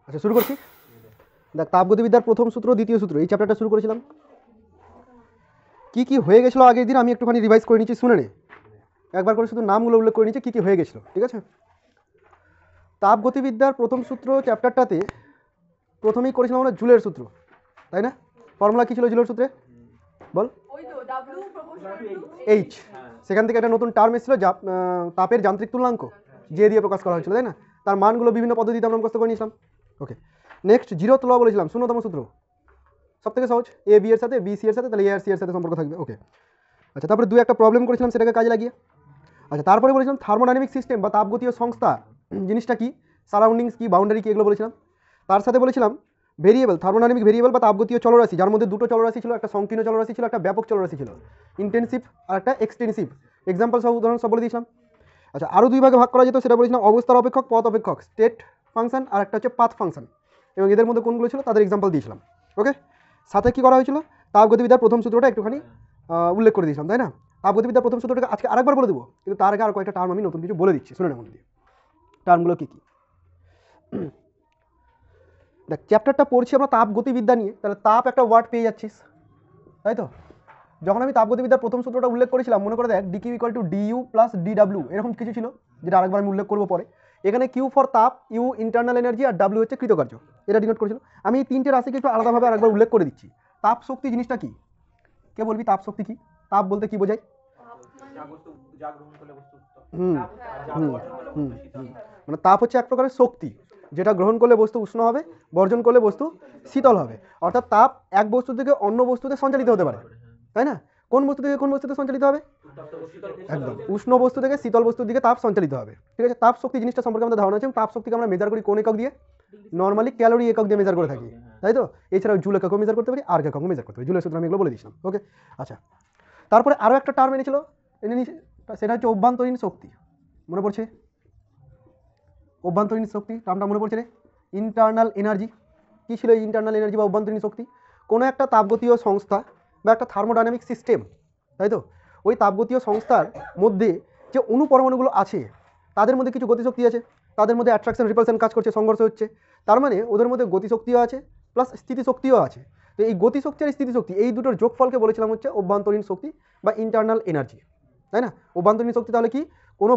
আচ্ছা শুরু করছি। দেখ, তাপগতিবিদ্যার প্রথম সূত্র দ্বিতীয় সূত্র এই চ্যাপ্টারটা শুরু করেছিলাম। কি কি হয়ে গেছিলো আগের দিন আমি একটুখানি রিভাইজ করে নিচ্ছি, শুনে নে একবার করে, শুধু নামগুলো উল্লেখ করে নিচ্ছি কী কী হয়ে গেছিলো, ঠিক আছে। তাপগতিবিদ্যার প্রথম সূত্র চ্যাপ্টারটাতে প্রথমেই করেছিলাম আমরা জুলের সূত্র, তাই না? ফর্মুলা কী ছিল জুলের সূত্রে বল? এইচ। সেখান থেকে একটা নতুন টার্ম এসেছিল তাপের যান্ত্রিক তুল্যাঙ্ক, যে দিয়ে প্রকাশ করা হয়েছিল, তাই না? তার মানগুলো বিভিন্ন পদ্ধতিতে আমরা মুখস্থ করে নিয়েছিলাম। ওকে, নেক্সট জিরোথ ল বলেছিলাম, শূন্যতম সূত্র, সব থেকে সহজ, এ বি এর সাথে বি সি এর সাথে, তাহলে এ আর সি এর সাথে সম্পর্ক থাকবে। ওকে, আচ্ছা, তারপরে দু একটা প্রবলেম করেছিলাম সেটাকে কাজে লাগিয়ে। আচ্ছা, তারপরে বলেছিলাম থার্মোডাইনামিক সিস্টেম বা তাপগতীয় সংস্থা জিনিসটা কি, সারাউন্ডিংস কি, বাউন্ডারি কি, এগুলো বলেছিলাম। তার সাথে বলেছিলাম ভেরিয়েবল, থার্মোডাইনামিক ভেরিয়েবল বা তাপগতীয় চলরাশি, যার মধ্যে দুটো চলরাশি ছিল, একটা সংকীর্ণ চলরাশি ছিল, একটা ব্যাপক চলরাশি ছিল, ইন্টেনসিভ আর একটা এক্সটেনসিভ। এক্সাম্পল সব উদাহরণ সব বলে দিয়েছিলাম। আচ্ছা, আরও দুই ভাগে ভাগ করা যেত, সেটা বলেছিলাম অবস্থার অপেক্ষক, পথ অপেক্ষক, স্টেট ফাংশন, আর একটা হচ্ছে পাথ ফাংশন, এবং এদের মধ্যে কোনগুলো ছিল তাদের এক্সাম্পল দিয়েছিলাম। ওকে, সাথে কি করা হয়েছিল, তাপগতিবিদ্যার প্রথম সূত্রটা একটুখানি উল্লেখ করে দিয়েছিলাম, তাই না? তাপগতিবিদ্যার প্রথম সূত্রটাকে আজকে আরেকবার বলে দেবো, কিন্তু তার আগে আর কয়েকটা টার্ম আমি নতুন কিছু বলে দিচ্ছি, শুনে না মন দিয়ে। টার্মগুলো কী কী দেখ, চ্যাপ্টারটা পড়ছি আমরা তাপগতিবিদ্যা নিয়ে, তাহলে তাপ একটা ওয়ার্ড পেয়ে যাচ্ছিস, তাই তো? যখন আমি তাপগতিবিদ্যার প্রথম সূত্রটা উল্লেখ করেছিলাম, মনে করে দেখ DQ equal to D U plus DW, এরকম কিছু ছিল, যেটা আরেকবার আমি উল্লেখ করবো পরে। এখানে কিউ ফর তাপ, ইউ ইন্টারনাল এনার্জি, আর ডাব্লিউ হচ্ছে কৃতকার্য, এটা ডিনোট করেছিল। আমি এই তিনটে রাশিকে একটু আলাদাভাবে আরেকবার উল্লেখ করে দিচ্ছি। তাপ শক্তি জিনিসটা কি, কে বলবি? তাপ শক্তি কি? তাপ বলতে কি বোঝায়? মানে তাপ হচ্ছে এক প্রকারের শক্তি, যেটা গ্রহণ করলে বস্তু উষ্ণ হবে, বর্জন করলে বস্তু শীতল হবে। অর্থাৎ তাপ এক বস্তু থেকে অন্য বস্তুতে সঞ্চালিত হতে পারে, তাই না? কোন বস্তু থেকে কোন বস্তুতে সঞ্চালিত হবে? একদম উষ্ণ বস্তু থেকে শীতল বস্তুর দিকে তাপ সঞ্চালিত হবে, ঠিক আছে। তাপ শক্তি জিনিসটা সম্পর্কে আমাদের ধারণা আছে। তাপ শক্তিকে আমরা মেজার করি কোন একক দিয়ে? নর্মালি ক্যালোরি একক দিয়ে মেজার করে থাকি, তাই তো? এছাড়াও জুল এককও মেজার করতে পারি, আর এককও মেজার করতে পারি, জুলের সূত্র আমি এগুলো বলে দিয়েছিলাম। ওকে, আচ্ছা, তারপরে আরও একটা টার্ম এনেছিল, সেটা হচ্ছে অভ্যন্তরীণ শক্তি। মনে পড়ছে? অভ্যন্তরীণ শক্তি টার্মটা মনে পড়ছে রে? Internal energy. কী ছিল এই ইন্টারনাল এনার্জি বা অভ্যন্তরীণ শক্তি? কোনো একটা তাপগতীয় সংস্থা বা একটা থার্মোডাইনামিক সিস্টেম, তাই তো? ওই তাপগতীয় সংস্থার মধ্যে যে অনুপরমাণুগুলো আছে, তাদের মধ্যে কিছু গতিশক্তি আছে, তাদের মধ্যে অ্যাট্রাকশন রিপালশন কাজ করছে, সংঘর্ষ হচ্ছে, তার মানে ওদের মধ্যে গতিশক্তিও আছে প্লাস স্থিতিশক্তিও আছে। তো এই গতিশক্তি আর স্থিতিশক্তি, এই দুটোর যোগফলকে বলেছিলাম হচ্ছে অভ্যন্তরীণ শক্তি বা ইন্টারনাল এনার্জি, তাই না? অভ্যন্তরীণ শক্তি তাহলে কি, কোনো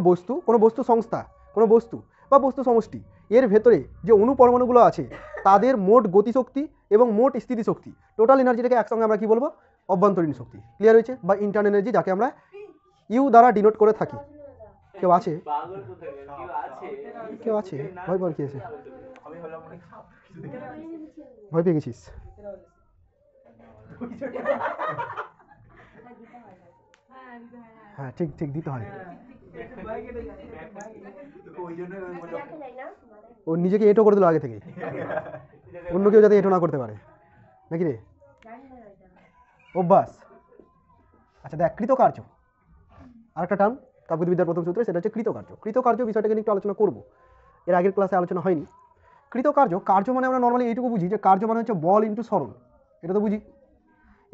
বস্তু সংস্থা, কোনো বস্তু বা বস্তু সমষ্টি, এর ভেতরে যে অনুপরমাণুগুলো আছে তাদের মোট গতিশক্তি এবং মোট স্থিতিশক্তি, টোটাল এনার্জিটাকে একসঙ্গে আমরা কি বলবো? অভ্যন্তরীণ শক্তি। ক্লিয়ার হয়েছে? বা ইন্টারনাল এনার্জি, যাকে আমরা ইউ দ্বারা ডিনোট করে থাকি। কেউ আছে? কেউ আছে? ভয় পাওয়ার কি আছে? ভয় পেয়ে গেছিস? হ্যাঁ, ঠিক ঠিক দিতে হয়। ও নিজেকে এটো করে দিল আগে থেকে, অন্য কেউ যাতে এটো না করতে পারে, নাকি রে? অভ্যাস। আচ্ছা দেখ, কৃতকার্য আরেকটা টার্ম তাপগতিবিদ্যার প্রথম সূত্রে, সেটা হচ্ছে কৃতকার্য। কৃতকার্য বিষয়টাকে নিয়ে একটু আলোচনা করবো, এর আগের ক্লাসে আলোচনা হয়নি। কৃতকার্য, কার্য মানে আমরা নর্মালি এইটুকু বুঝি যে কার্য মানে হচ্ছে বল ইন্টু সরণ, এটা তো বুঝি।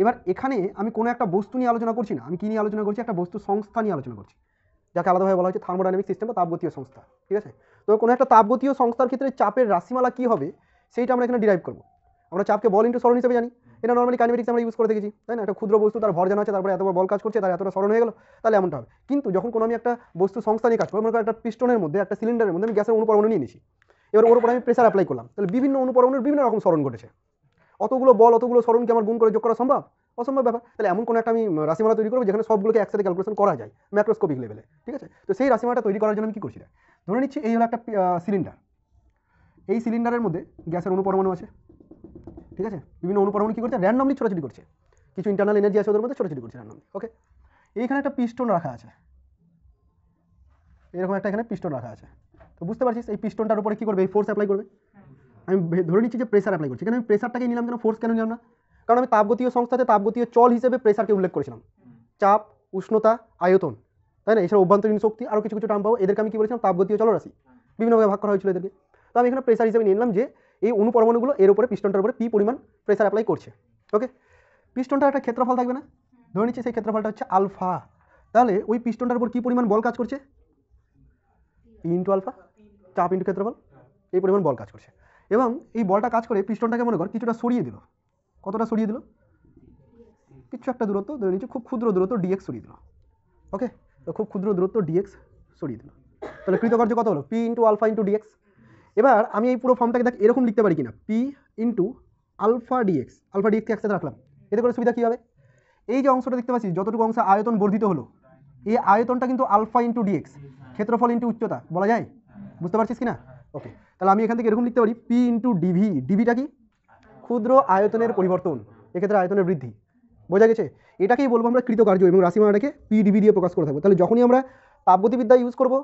এবার এখানে আমি কোনো একটা বস্তু নিয়ে আলোচনা করছি না, আমি কি নিয়ে আলোচনা করছি? একটা বস্তু সংস্থা নিয়ে আলোচনা করছি, যাকে আলাদাভাবে বলা হচ্ছে থার্মোডাইনামিক সিস্টেম বা তাপগতীয় সংস্থা, ঠিক আছে? তো কোনো একটা তাপগতীয় সংস্থার ক্ষেত্রে চাপের রাশিমালা কী হবে সেইটা আমরা এখানে ডিরাইভ করবো। আমরা চাপকে বল ইন্টু সরণ হিসেবে জানি, এটা নর্মালি কাইনেমেটিক্স আমরা ইউজ করে দেখেছি, তাই না? একটা ক্ষুদ্র বস্তু, তার ভর জানা আছে, তারপরে এতবার বল কাজ করছে, তার এতটা সরণ হয়ে গেল, তাহলে এমনটা হবে। কিন্তু যখন কোনো আমি একটা বস্তু সংস্থা নিয়ে কাজ করবো, মনে করি একটা পিস্টনের মধ্যে, একটা সিলিন্ডারের মধ্যে আমি গ্যাসের অনুপরমাণু নিয়ে নিয়েছি, এবার ওর উপর আমি প্রেসার অ্যাপ্লাই করলাম, তাহলে বিভিন্ন অনুপরমাণুর বিভিন্ন রকম সরণ ঘটেছে। অতগুলো বল, অতগুলো সরণ কি আমার গুণ করে যোগ করা সম্ভব? অসম্ভব ব্যাপার। তাহলে এমন কোনো একটা আমি রাশিমালা তৈরি করবো যেখানে সবগুলোকে একসাথে ক্যালকুলেশন করা যায় ম্যাক্রোস্কোপিক লেভেলে, ঠিক আছে? তো সেই রাশিমালাটা তৈরি করার জন্য আমি কী করছি, ধরে নিচ্ছি এই হলো একটা সিলিন্ডার, এই সিলিন্ডারের মধ্যে গ্যাসের অনুপরমাণু আছে, ঠিক আছে? বিভিন্ন অনুপরমাণু কী করছে? র্যান্ডমলি ছোটাছুটি করছে, কিছু ইন্টারনাল এনার্জি আছে ওদের মধ্যে, ছোটাছুটি করছে র্যান্ডমলি। ওকে, এইখানে একটা পিস্টন রাখা আছে, এরকম একটা এখানে পিস্টন রাখা আছে। তো বুঝতে পারছিস এই পিস্টনটার উপরে কী করবে? এই ফোর্স অ্যাপ্লাই করবে। আমি ধরে নিচ্ছি যে প্রেসার অ্যাপ্লাই করছি, এখানে আমি প্রেসারটাকে নিলাম কেন, ফোর্স কেন নিলাম না? কারণ আমি তাপগতীয় সংস্থাতে তাপগতীয় চল হিসেবে প্রেসারকে উল্লেখ করেছিলাম, চাপ, উষ্ণতা, আয়তন, তাই না? এছাড়া অভ্যন্তরীণ শক্তি, আরও কিছু কিছু টার্ম পাবো, এদেরকে আমি কি বলেছিলাম? তাপগতীয় চলরাশি, বিভিন্নভাবে ভাগ করা হয়েছিল এদেরকে। তো আমি এখানে প্রেসার হিসেবে নিয়ে নিলাম যে এই অনুপরমাণুগুলো এর উপরে, পিস্টনটার উপরে পি পরিমাণ প্রেসার অ্যাপ্লাই করছে। ওকে, পিস্টনটার একটা ক্ষেত্রফল থাকবে না, ধরে নিচ্ছি সেই ক্ষেত্রফলটা হচ্ছে আলফা। তাহলে ওই পিস্টনটার উপর কী পরিমাণ বল কাজ করছে? পি ইন্টু আলফা, চাপ ইন্টু ক্ষেত্রফল, এই পরিমাণ বল কাজ করছে, এবং এই বলটা কাজ করে পিস্টনটাকে মনে কর কিছুটা সরিয়ে দিল। কতটা সরিয়ে দিল? কিছু একটা দূরত্ব ধরে নিচ্ছি, খুব ক্ষুদ্র দূরত্ব ডিএক্স সরিয়ে দিল। ওকে, তো খুব ক্ষুদ্র দূরত্ব ডিএক্স সরিয়ে দিল। তাহলে কৃতকার্য কত হলো? P into alpha into dx. এবার আমি এই পুরো ফর্মটাকে দেখ এরকম লিখতে পারি কিনা, P into alpha D X. Alpha ডিএক্সকে একসাথে রাখলাম, এতে করে সুবিধা কী হবে? এই যে অংশটা দেখতে পাচ্ছি, যতটুকু অংশ আয়তন বর্ধিত হলো, এই আয়তনটা কিন্তু আলফা ইন্টু ডিএক্স, ক্ষেত্রফল ইন্টু উচ্চতা বলা যায়। বুঝতে পারছিস কিনা? ওকে, তাহলে আমি এখান থেকে এরকম লিখতে পারি, পি ইন্টু ডিভি। ডিভিটা কি? ক্ষুদ্র আয়তনের পরিবর্তন, এক্ষেত্রে আয়তনের বৃদ্ধি। বোঝা গেছে? এটাকেই বলবো আমরা কৃতকার্য, এবং রাশিমালাটাকে পি ডিভি দিয়ে প্রকাশ করে থাকবো। তাহলে যখনই আমরা তাপগতিবিদ্যা ইউজ করবো,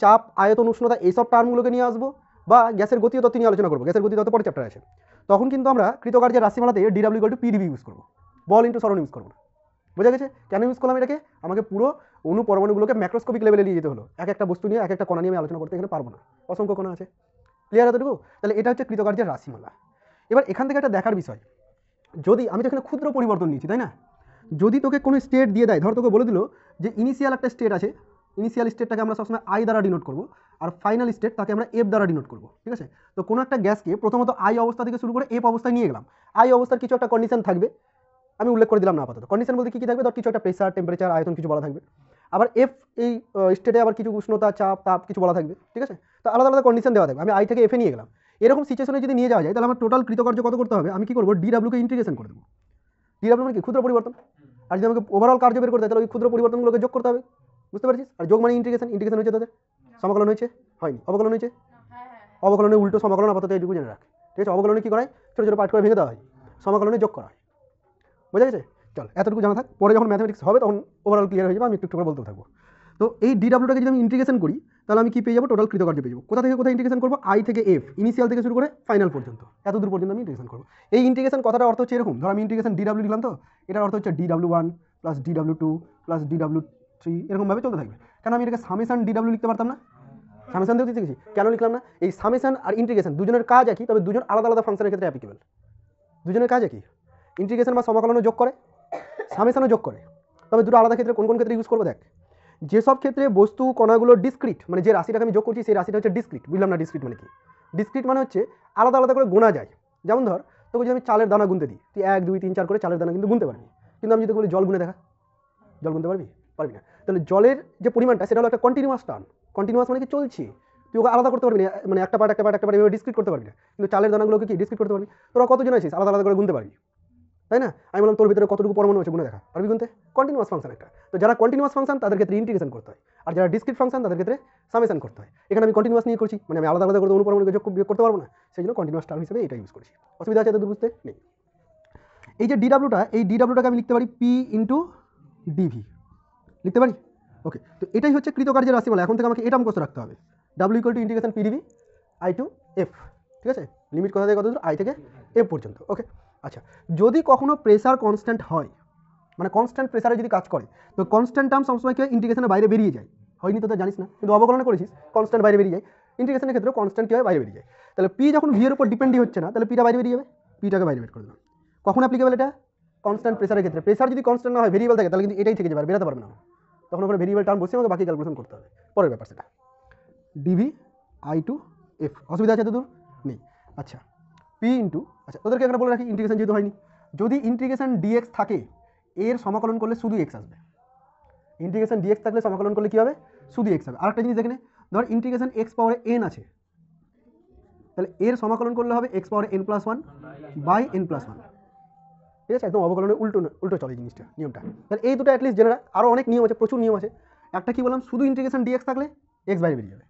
চাপ, আয়তন, উষ্ণতা এইসব টার্মগুলোকে নিয়ে আসবো, বা গ্যাসের গতীয় তত্ত্ব নিয়ে আলোচনা করবো, গ্যাসের গতীয় তত্ত্ব পরের চ্যাপ্টারে আছে, তখন কিন্তু আমরা কৃতকার্যের রাশিমালাতে D W equal to P D V use করবো, বল ইন্টু সরণ ইউজ করবো না। বোঝা গেছে কেন ইউজ করলাম এটাকে? আমাকে পুরো অণু পরমাণুগুলোকে ম্যাক্রোস্কোপিক লেভেলে নিয়ে যেতে হলো, এক একটা বস্তু নিয়ে এক একটা কণা নিয়ে আমি আলোচনা করতে এখানে পারবো না, অসংখ্য কণা আছে। ক্লিয়ার এতটুকু? তাহলে এটা হচ্ছে কৃতকার্যের রাশিমালা। এবার এখান থেকে একটা দেখার বিষয়, যদি আমি তো এখানে ক্ষুদ্র পরিবর্তন নিয়েছি, তাই না? যদি তোকে কোনো স্টেট দিয়ে দেয়, ধর তোকে বলে দিল যে ইনিশিয়াল একটা স্টেট আছে, ইনিশিয়াল স্টেটটাকে আমরা সবসময় আই দ্বারা ডিনোট করবো, আর ফাইনাল স্টেট তাকে আমরা এফ দ্বারা ডিনোট করবো, ঠিক আছে? তো কোনো একটা গ্যাসকে প্রথমত আই অবস্থা থেকে শুরু করে এফ অবস্থায় নিয়ে গেলাম। আই অবস্থার কিছু একটা কন্ডিশন থাকবে, আমি উল্লেখ করে দিলাম না আপাতত। কন্ডিশন বলতে কী কী থাকবে? ধর কিছু একটা প্রেসার, টেম্পারেচার, আয়তন কিছু বলা থাকবে। আবার এফ এই স্টেটে আবার কিছু উষ্ণতা, চাপ, তাপ কিছু বলা থাকবে, ঠিক আছে? তো আলাদা আলাদা কন্ডিশন দেওয়া থাকবে। আমি আই থেকে এফে নিয়ে গেলাম। এরকম সিচুয়েশনে যদি নিয়ে যাওয়া যায়, তাহলে আমার টোটাল কৃতকার্য কত করতে হবে? আমি কি করবো? ডিডাব্লিউকে ইন্টিগ্রেশন করে দেবো। ডিডাব্লিউ মানে কি? ক্ষুদ্র পরিবর্তন। আর যদি আমাকে ওভারঅল কার্য বের করতে হয়, তাহলে ওই ক্ষুদ্র পরিবর্তনগুলোকে যোগ করতে হবে। বুঝতে পারছিস? আর যোগ মানে ইন্টিগ্রেশন। ইন্টিগ্রেশন হয়েছে তাদের সমাকলন হয়েছে, হয়নি? অবকলন হয়েছে, অবকলনের উল্টো সমাকলন, আপাতত এইটুকু জেনে রাখ, ঠিক আছে? অবকলনে কী করা হয়? ছোটো ছোটো পার্ট করে ভেঙে দেওয়া হয়, সমাকলনে যোগ করা হয়। বোঝা গেছে? চল, এতটুকু জানা থাক, পরে যখন ম্যাথমেটিক্স হবে তখন ওভারঅল ক্লিয়ার হয়ে যাবে, আমি একটু একটু করে বলতে থাকবো। তো এই ডিডাব্লিউটাকে যদি আমি ইন্টিগ্রেশন করি, তাহলে আমি কি পেয়ে যাবো? টোটাল কৃতকার্য পেয়ে যাবো। কোথা থেকে কোথায় ইন্টিগ্রেশন করবো? আই থেকে এফ, ইনিশিয়াল থেকে শুরু করে ফাইনাল পর্যন্ত, এত দূর পর্যন্ত আমি ইন্টিগ্রেশন করবো। এই ইন্টিগ্রেশন কথাটা অর্থ হচ্ছে এরকম, ধর আমি ইন্টিগ্রেশন ডিডাব্লিউ লিখলাম, তো এটার অর্থ হচ্ছে ডিডাব্লিউ1 প্লাস ডিডাব্লিউ2 প্লাস ডিডাব্লিউ3, এরকমভাবে চলতে থাকবে। কেন আমি এটাকে সামেশন ডিডাব্লিউ লিখতে পারতাম না? সামেশন দিয়েও শিখেছি, কেন লিখলাম না? এই সামেশন আর ইন্টিগ্রেশন দুজনের কাজ একই, তবে দুজন আলাদা আলাদা ফাংশনের ক্ষেত্রে অ্যাপ্লিকেবল। দুজনের কাজ একই, ইন্টিগ্রেশন বা সমাকলনও যোগ করে, সামেশনও যোগ করে, তবে দুটো আলাদা ক্ষেত্রে কোন কোন ক্ষেত্রে ইউজ করবো দেখ। যেসব ক্ষেত্রে বস্তু কণাগুলো ডিসক্রিট, মানে যে রাশিটাকে আমি যোগ করছি সেই রাশিটা হচ্ছে ডিসক্রিট। বুঝলাম না ডিসক্রিট মানে কি? ডিসক্রিট মানে হচ্ছে আলাদা আলাদা করে গোনা যায়। যেমন ধর তোকে যদি আমি চালের দানা গুনতে দিই, তুই 1 2 3 4 করে চালের দানা কিন্তু গুনতে পারবি, কিন্তু আমি যদি বলি জল গুনে দেখা, জল গুনতে পারবি? পারবি না। তাহলে জলের যে পরিমাণটা সেটা হলো একটা কন্টিনিউয়াস টার্ম। কন্টিনিউয়াস মানে কি? চলছে, তুই ওকে আলাদা করতে পারবি না, মানে একটা পার্ট একটা পার্ট একটা পার্ট এভাবে ডিসক্রিট করতে পারবি না। কিন্তু চালের দানাগুলোকে কি ডিসক্রিট করতে পারবি? তোরা কতজন আছিস, আলাদা আলাদা করে গুনতে পারবি, তাই না? আমি বললাম তোর ভিতরে কতটুকু পরমাণু আছে গুনে দেখা, পারবি গুনতে? কন্টিনিউয়াস ফাংশন একটা। তো যারা কন্টিনিউয়াস ফাংশন তাদের ক্ষেত্রে ইন্টিগ্রেশন করতে হয়, আর যারা ডিসক্রিট ফাংশন তাদের ক্ষেত্রে সামেশন করতে হয়। এখানে আমি কন্টিনিউয়াস নিয়ে করছি, মানে আমি আলাদা আলাদা করে অনুপরমাণুকে যোগ করতে পারবো না, সেই জন্য কন্টিনিউয়াস টার্ম হিসেবে এটা ইউজ করছি। অসুবিধা আছে তাদের বুঝতে? নেই। এই যে ডিডাব্লিউটা, এই ডিডাব্লিউটাকে আমি লিখতে পারি পি ইন্টু ডিভি, লিখতে পারি। ওকে, তো এটাই হচ্ছে কৃতকার্যের রাশিমালা। এখন থেকে আমাকে এটা মুখস্থ রাখতে হবে, W equal to integration P dv i to f, ঠিক আছে? লিমিট কোথা থেকে কত দূর? আই থেকে এফ পর্যন্ত। ওকে, আচ্ছা, যদি কখনো প্রেসার কনস্ট্যান্ট হয়, মানে কনস্ট্যান্ট প্রেসারে যদি কাজ করে, তো কনস্ট্যান্ট টার্ম সবসময় কি হয়? ইন্টিগ্রেশনের বাইরে বেরিয়ে যায়। হয়নি তো জানিস না, কিন্তু অবকলনে করেছিস, কনস্ট্যান্ট বাইরে বেরিয়ে যায়। ইন্টিগ্রেশনের ক্ষেত্রে কনস্ট্যান্ট কি হয়? বাইরে বেরিয়ে যায়। তাহলে পি যখন ভি এর উপর ডিপেন্ডই হচ্ছে না, তাহলে পিটা বাইরে বেরিয়ে যাবে, পিটাকে বাইরে বের করে দিলাম। কখন অ্যাপ্লিকেবল এটা? কনস্ট্যান্ট প্রেসারের ক্ষেত্রে। প্রেসার যদি কনস্ট্যান্ট না হয়, ভেরিয়েবল থাকে, তাহলে কিন্তু এটাই থেকে যাবে, আর বেরোতে পারবে না, তখন ওখানে ভেরিয়েবল টার্ম বসে আমাকে বাকি ক্যালকুলেশন করতে হবে, পরের ব্যাপার সেটা। ডিভি আই টু এফ, অসুবিধা আছে তো দূর? নেই। আচ্ছা, পি ইন্টু, আচ্ছা তোদেরকে এখানে বলে রাখি, ইন্টিগ্রেশন যেহেতু হয়নি, যদি ইন্টিগ্রেশন ডিএক্স থাকে, এর সমাকলন করলে শুধু এক্স আসবে। ইন্টিগ্রেশন ডিএক্স থাকলে সমাকলন করলে কী হবে? শুধু এক্স হবে। আরেকটা জিনিস দেখে নে, ধর ইন্টিগ্রেশন এক্স পাওয়ারে এন আছে, তাহলে এর সমাকলন করলে হবে এক্স পাওয়ারে n plus one by n plus one, ঠিক আছে? একদম অবকলনের উল্টো উল্টো চলে জিনিসটা, নিয়মটা। তাহলে এই দুটো অ্যাটলিস্ট জেনে রাখ। আরও অনেক নিয়ম আছে, প্রচুর নিয়ম আছে। একটা কি বললাম? শুধু ইন্টিগ্রেশন ডিএক্স থাকলে এক্স বাইরে বেরিয়ে যাবে।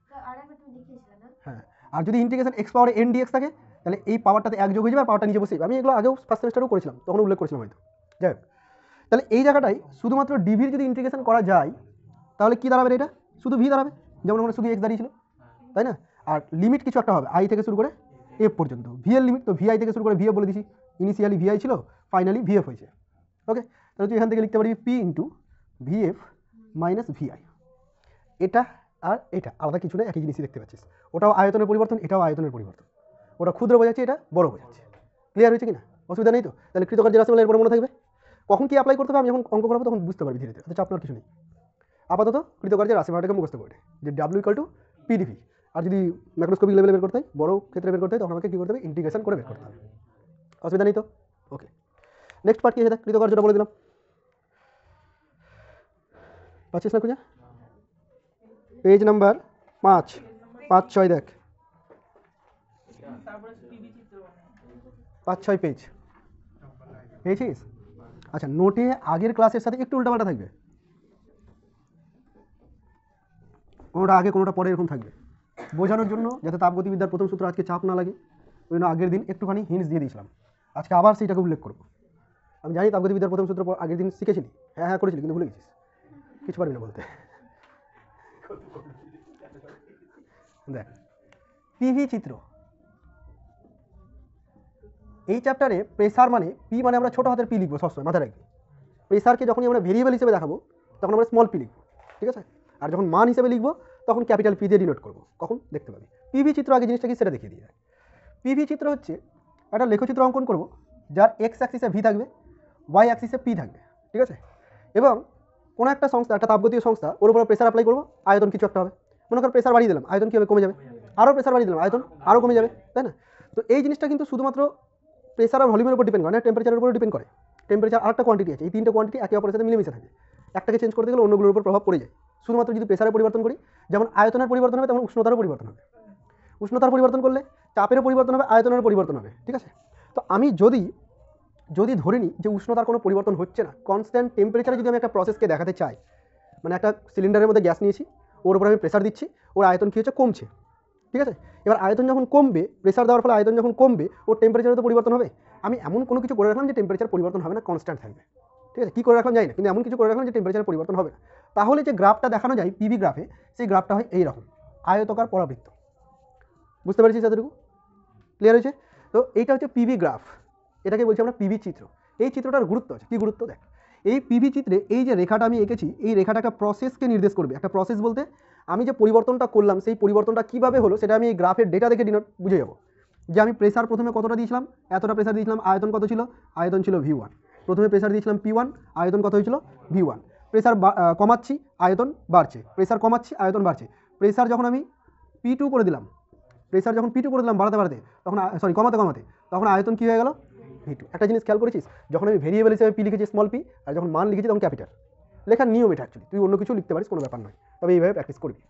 হ্যাঁ, আর যদি ইন্টিগ্রেশন এক্স পাওয়ারে এন ডিএক্স থাকে, তাহলে এই পাওয়ারটাতে এক যোগ হয়ে যাবে, আর পাওয়ারটা নিচে বসে যাবে। আমি এগুলো আগেও ফার্স্ট সেমিস্টারেও করেছিলাম, তখন উল্লেখ করেছিলাম হয়তো। যাই হোক, তাহলে এই জায়গাটায় শুধুমাত্র ডিভির যদি ইন্টিগ্রেশন করা যায়, তাহলে কি দাঁড়াবে? এটা শুধু ভি দাঁড়াবে, যেমন আমরা শুধু এক্স দাঁড়িয়েছিল, তাই না? আর লিমিট কিছু একটা হবে, আই থেকে শুরু করে এফ পর্যন্ত, ভি এর লিমিট, তো ভি আই থেকে শুরু করে ভিএফ বলে দিছি। ইনিশিয়ালি ভিআই ছিল, ফাইনালি ভিএফ হয়েছে। ওকে, তাহলে তুই এখান থেকে লিখতে পারবি P into vf minus vi. এটা আর এটা আলাদা কিছু না, একই জিনিসই দেখতে পাচ্ছিস। ওটাও আয়তনের পরিবর্তন, এটাও আয়তনের পরিবর্তন। ওটা ক্ষুদ্র বোঝাচ্ছে, এটা বড় বোঝাচ্ছে। ক্লিয়ার হয়েছে কিনা? অসুবিধা নেই তো? তাহলে কৃতকার্যের রাশিমালা এরপর মনে থাকবে। কখন কি অ্যাপ্লাই করতে হবে আমি যখন অঙ্ক করাবো তখন বুঝতে পারবি ধীরে ধীরে, তো চাপ নেওয়ার কিছু নেই। আপাতত কৃতকার্যের রাশিমালাটাকে মুখস্থ করে, যে ডাব্লিউ ইকুয়াল টু পিডিভি, আর যদি ম্যাক্রোস্কোপিক লেভেলে বের করতে হয়, বড় ক্ষেত্রে বের করতে হয়, তখন আমাকে কী করতে হবে, ইন্টিগ্রেশন করে বের করতে হবে। অসুবিধা নেই তো? ওকে, নেক্সট পার্ট কি আছে, কৃতকার্যটা বলে দিলাম। পাচ্ছিস না খুঁজে? পেজ নাম্বার 5, 5-6 দেখ, 5-6 পেজ পেয়েছিস? আচ্ছা, নোটে আগের ক্লাসের সাথে একটু উল্টাপাল্টা থাকবে, কোনোটা আগে কোনোটা পরে এরকম থাকবে, বোঝানোর জন্য, যাতে তাপগতিবিদ্যার প্রথম সূত্র আজকে চাপ না লাগে, ওই জন্য আগের দিন একটুখানি হিন্টস দিয়ে দিয়েছিলাম। আজকে আবার সেইটাকে উল্লেখ করবো। আমি জানি তাপগতিবিদ্যার প্রথম সূত্র আগের দিন শিখেছিলি, হ্যাঁ করেছিলি, কিন্তু ভুলে গেছিস, কিছু পারবি না বলতে। দেখ, পিভি চিত্র, এই চ্যাপ্টারে প্রেসার মানে পি মানে আমরা ছোট হাতের পি লিখবো সবসময়, মাথায় রাখবি। প্রেসারকে যখনই আমরা ভেরিয়েবল হিসেবে দেখাবো তখন আমরা স্মল পি লিখবো, ঠিক আছে? আর যখন মান হিসেবে লিখবো তখন ক্যাপিটাল পি দিয়ে ডিনোট করবো। কখন দেখতে পাবি পিভি চিত্র, আগে জিনিসটা কি সেটা দেখিয়ে দিয়ে যায়। পিভি চিত্র হচ্ছে একটা লেখচিত্র অঙ্কন করবো, যার এক্স অ্যাক্সিসে ভি থাকবে, ওয়াই অ্যাক্সিসে পি থাকবে, ঠিক আছে? এবং কোনো একটা সংস্থা, একটা তাপগতীয় সংস্থা, ওর উপর প্রেসার অ্যাপ্লাই করবো, আয়তন কিছু একটা হবে। মনে কর প্রেসার বাড়িয়ে দিলাম, আয়তন কী হবে, কমে যাবে। আরও প্রেসার বাড়িয়ে দিলাম, আয়তন আরও কমে যাবে, তাই না? তো এই জিনিসটা কিন্তু শুধুমাত্র প্রেসার আর ভলিউমের উপর ডিপেন্ড করে না, টেম্পারেচারের উপর ডিপেন্ড করে। টেম্পারেচার আরেকটা কোয়ান্টিটি আছে, এই তিনটে কোয়ান্টিটি একে অপরের সাথে মিলেমিশে থাকে, একটাকে চেঞ্জ করতে গেলে অন্যগুলোর উপর প্রভাব পড়ে যায়। শুধুমাত্র যদি প্রেসারের পরিবর্তন করি, যেমন আয়তনের পরিবর্তন হবে তেমন উষ্ণতারও পরিবর্তন হবে, উষ্ণতার পরিবর্তন করলে চাপেরও পরিবর্তন হবে, আয়তনের পরিবর্তন হবে, ঠিক আছে? তো আমি যদি ধরে নিই যে উষ্ণতার কোনো পরিবর্তন হচ্ছে না, কনস্ট্যান্ট টেম্পারেচারে যদি আমি একটা প্রসেসকে দেখাতে চাই, মানে একটা সিলিন্ডারের মধ্যে গ্যাস নিয়েছি, ওর উপর আমি প্রেসার দিচ্ছি, ওর আয়তন কী হচ্ছে, কমছে, ঠিক আছে? এবার আয়তন যখন কমবে, প্রেসার দেওয়ার ফলে আয়তন যখন কমবে, ওর টেম্পারেচারে তো পরিবর্তন হবে। আমি এমন কোনো কিছু করে রাখলাম যে টেম্পারেচার পরিবর্তন হবে না, কনস্ট্যান্ট থাকবে, ঠিক আছে? কী করে রাখলাম জানি না, কিন্তু এমন কিছু করে রাখলাম যে টেম্পারেচার পরিবর্তন হবে না। তাহলে যে গ্রাফটা দেখানো যায় পিভি গ্রাফে, সেই গ্রাফটা হয় এইরকম, আয়তকার পরাবৃত্ত। বুঝতে পেরেছিস এতটুকু? ক্লিয়ার হয়েছে? তো এইটা হচ্ছে পিভি গ্রাফ, এটাকে বলছি আমরা পিভি চিত্র। এই চিত্রটার গুরুত্ব আছে, কী গুরুত্ব দেখ। এই পিভি চিত্রে এই যে রেখাটা আমি এঁকেছি, এই রেখাটা একটা প্রসেসকে নির্দেশ করবে। একটা প্রসেস বলতে আমি যে পরিবর্তনটা করলাম, সেই পরিবর্তনটা কীভাবে হলো সেটা আমি এই গ্রাফের ডেটা দেখে বুঝে যাবো। যে আমি প্রেসার প্রথমে কতটা দিয়েছিলাম, এতটা প্রেসার দিয়েছিলাম, আয়তন কত ছিল, আয়তন ছিল V1। প্রথমে প্রেসার দিয়েছিলাম P1, আয়তন কত হয়েছিল, V1। প্রেসার কমাচ্ছি, আয়তন বাড়ছে, প্রেসার কমাচ্ছি, আয়তন বাড়ছে। প্রেসার যখন আমি P2 করে দিলাম, প্রেসার যখন P2 করে দিলাম বাড়াতে বাড়াতে, তখন কমাতে কমাতে, তখন আয়তন কী হয়ে গেল, V2। একটা জিনিস খেয়াল করেছিস, যখন আমি ভেরিয়েবল হিসেবে পি লিখেছি স্মল পি, আর যখন মান লিখেছি তখন ক্যাপিটাল। লেখার নিয়ম এটা, অ্যাকচুয়ালি তুই অন্য কিছু লিখতে পারিস, কোনো ব্যাপার নয়, তবে এইভাবে প্র্যাকটিস করবি।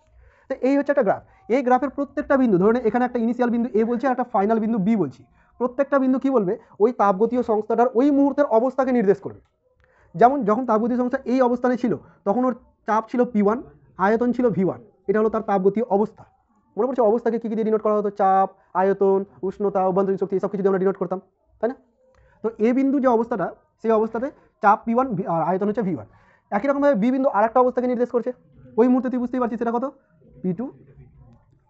তো এই হচ্ছে একটা গ্রাফ। এই গ্রাফের প্রত্যেকটা বিন্দু, ধরুন এখানে একটা ইনিশিয়াল বিন্দু এ বলছি আর একটা ফাইনাল বিন্দু বি বলছি, প্রত্যেকটা বিন্দু কী বলবে, ওই তাপগতীয় সংস্থাটার ওই মুহূর্তের অবস্থাকে নির্দেশ করবে। যেমন যখন তাপগতীয় সংস্থা এই অবস্থানে ছিল, তখন ওর চাপ ছিল P1, আয়তন ছিল V1। এটা হলো তার তাপগতীয় অবস্থা। মনে পড়ছে অবস্থাকে কী কী দিয়ে ডিনোট করা হতো, চাপ, আয়তন, উষ্ণতা, অভ্যন্তরীণ শক্তি, সব কিছু দিয়ে আমরা ডিনোট করতাম, তাই না? তো এ বিন্দু যে অবস্থাটা, সেই অবস্থাতে চাপ P1 আর আয়তন হচ্ছে V1। একই রকমভাবে বি বিন্দু আরেকটা অবস্থাকে নির্দেশ করছে, ওই মুহূর্তে তুই বুঝতেই পারছিস সেটা কত, P2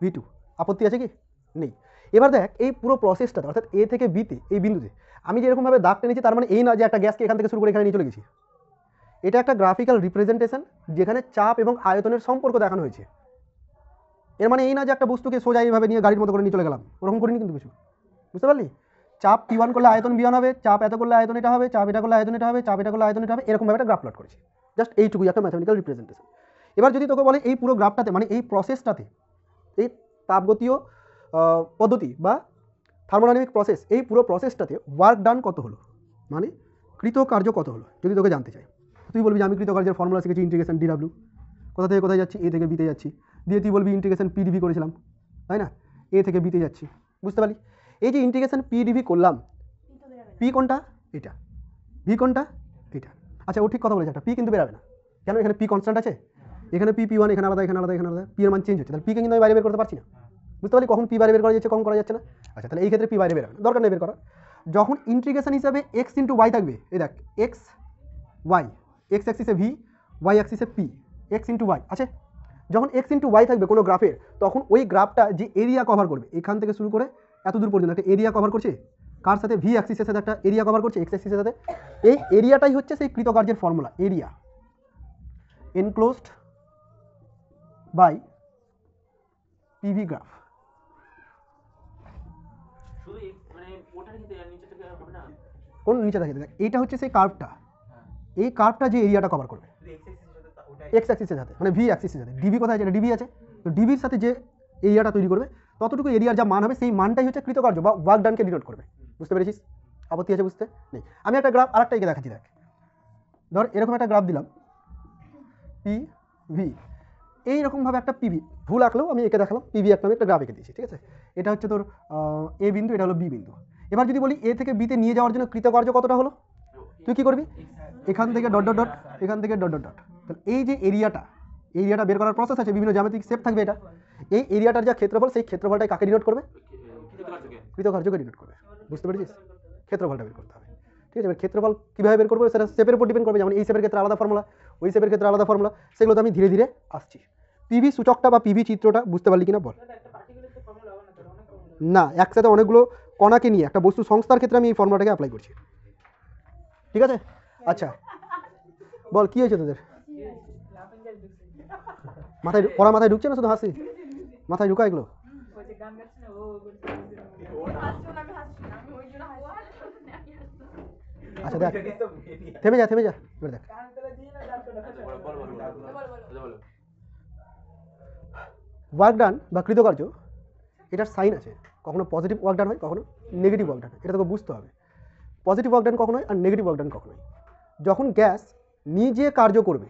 V2। আপত্তি আছে কি? নেই। এবার দেখ এই পুরো প্রসেসটা, অর্থাৎ এ থেকে বিতে, এই বিন্দুতে আমি যেরকমভাবে দাগ টেনেছি, তার মানে এই না যে একটা গ্যাসকে এখান থেকে শুরু করে এখানে নিয়ে চলে গেছি। এটা একটা গ্রাফিক্যাল রিপ্রেজেন্টেশন, যেখানে চাপ এবং আয়তনের সম্পর্ক দেখানো হয়েছে। এর মানে এই না যে একটা বস্তুকে সোজা এইভাবে নিয়ে গাড়ির মতো করে নিয়ে চলে গেলাম, ওরকম করিনি কিন্তু কিছু, বুঝতে পারলি? চাপ P1 করলে আয়তন V1 হবে, চাপ এত করলে আয়তন এটা হবে, চাপ এটা করলে আয়তন এটা হবে, চাপ এটা করলে আয়তন এটা হবে, এরকমভাবে একটা গ্রাফ প্লট করেছি। জাস্ট এইটুকুই একটা ম্যাথমেটিক্যাল রিপ্রেজেন্টেশন। এবার যদি তোকে বলে এই পুরো গ্রাফটাতে, মানে এই প্রসেসটাতে, এই তাপগতীয় পদ্ধতি বা থার্মোডাইনামিক প্রসেস, এই পুরো প্রসেসটাতে ওয়ার্ক ডান কত হলো, মানে কৃতকার্য কত হলো, যদি তোকে জানতে চাই, তুই বলবি যে আমি কৃতকার্যের ফর্মুলা শিখেছি ইন্টিগ্রেশন DW, কোথা থেকে কোথায় যাচ্ছি, এ থেকে বিতে যাচ্ছি, দিয়ে তুই বলবি ইন্টিগ্রেশন PdV করেছিলাম, তাই না? এ থেকে বিতে যাচ্ছি, বুঝতে পারলি? এই যে ইন্টিগ্রেশন PdV করলাম, পি কোনটা, এটা, ভি কোনটা, এটা। আচ্ছা ও ঠিক কথা বলেছে, একটা পি কিন্তু বেরাবে না, কেন? এখানে পি কনস্ট্যান্ট আছে, এখানে P1 এখানে আলাদা, এখানে আলাদা, এখানে আলাদা, পি এর মান চেঞ্জ হচ্ছে, তাহলে পিকে কিন্তু আমি বাইরে বের করতে পারছি না, বুঝতে পারলি? কখন পি বাইরে বের করা যাচ্ছে, কখন করা যাচ্ছে না। আচ্ছা তাহলে এই ক্ষেত্রে পি বাইরে বেরোবে না, দরকার নেই বের করা। যখন ইন্টিগ্রেশন হিসাবে x ইন্টু ওয়াই থাকবে, এই দেখ এক্স ওয়াই, এক্স অ্যাক্সিসে ভি, ওয়াই অ্যাক্সিসে পি, এক্স ইন্টু ওয়াই আছে। যখন এক্স ইন্টু ওয়াই থাকবে কোনো গ্রাফের, তখন ওই গ্রাফটা যে এরিয়া কভার করবে, এখান থেকে শুরু করে এত দূর পর্যন্ত একটা এরিয়া কভার করছে, কার সাথে, ভি অ্যাক্সিসের সাথে একটা এরিয়া কভার করছে, এক্স অ্যাক্সিসের সাথে। এই এরিয়াটাই হচ্ছে সেই কৃতকার্যের formula, area enclosed by P V graph. কোন নিচে থাকে, দেখ এইটা হচ্ছে সেই কার্ভটা, এই কার্ভটা যে এরিয়াটা কভার করবে এক্স অ্যাক্সিসের সাথে, মানে ভি অ্যাক্সিসের সাথে। ডিবি কোথায় আছে, ডিবি আছে, তো ডিবির সাথে যে এরিয়াটা তৈরি করবে, ততটুকু এরিয়ার যা মান হবে সেই মানটাই হচ্ছে কৃতকার্য বা ওয়ার্ক ডানকে ডিনোট করবে। বুঝতে পেরেছিস? আপত্তি আছে বুঝতে? নেই। আমি একটা গ্রাফ আরেকটা এঁকে দেখাচ্ছি, দেখ ধর এরকম একটা গ্রাফ দিলাম পি ভি, এইরকমভাবে একটা পিভি, ভুল আঁকলেও আমি এঁকে দেখালাম, পিভি একটা আমি একটা গ্রাফ এঁকে দিয়েছি, ঠিক আছে? এটা হচ্ছে তোর এ বিন্দু, এটা হলো বি বিন্দু। এবার যদি বলি এ থেকে বিতে নিয়ে যাওয়ার জন্য কৃতকার্য কতটা হলো, তুই কি করবি? এখান থেকে ডট ডট ডট, এখান থেকে ডট ডট ডট, তাহলে এই যে এরিয়াটা বের করার প্রসেস আছে, বিভিন্ন জ্যামিতিক শেপ থাকবে, এটা এই এরিয়াটার যা ক্ষেত্রফল, সেই ক্ষেত্রফলটাই কাকে ডিনোট করবে? কৃতকার্যকে ডিনোট করবে। বুঝতে পেরেছিস? ক্ষেত্রফলটা বের করতে হবে, ঠিক আছে? এবার ক্ষেত্রফল কীভাবে বের করবো সেটা শেপের উপর ডিপেন্ড করবে, যেমন এই শেপের ক্ষেত্রে আলাদা ফর্মুলা, ওই শেপের ক্ষেত্রে আলাদা ফর্মুলা, সেগুলো তো আমি ধীরে ধীরে আসছি। পিভি সূচকটা বা পিভি চিত্রটা বুঝতে পারলি কিনা বল? না, একসাথে অনেকগুলো কণাকে নিয়ে একটা বস্তু সংস্থার ক্ষেত্রে আমি এই ফর্মুলাটাকে অ্যাপ্লাই করছি, ঠিক আছে? আচ্ছা বল, কি হয়েছে তোদের? মাথায় ঢুকছে না, শুধু হাসি মাথায় ঢুকা এগুলো? আচ্ছা দেখ, থেমে যা এবার দেখ, ওয়ার্ক ডান বা কৃতকার্য, এটার সাইন আছে, কখনো পজিটিভ ওয়ার্ক ডান হয়, কখনো নেগেটিভ ওয়ার্ক ডান হয়, এটা তোকে বুঝতে হবে। পজিটিভ ওয়ার্ক ডান কখনো হয় আর নেগেটিভ ওয়ার্ক ডান কখনো হয়। যখন গ্যাস নিজে কার্য করবে,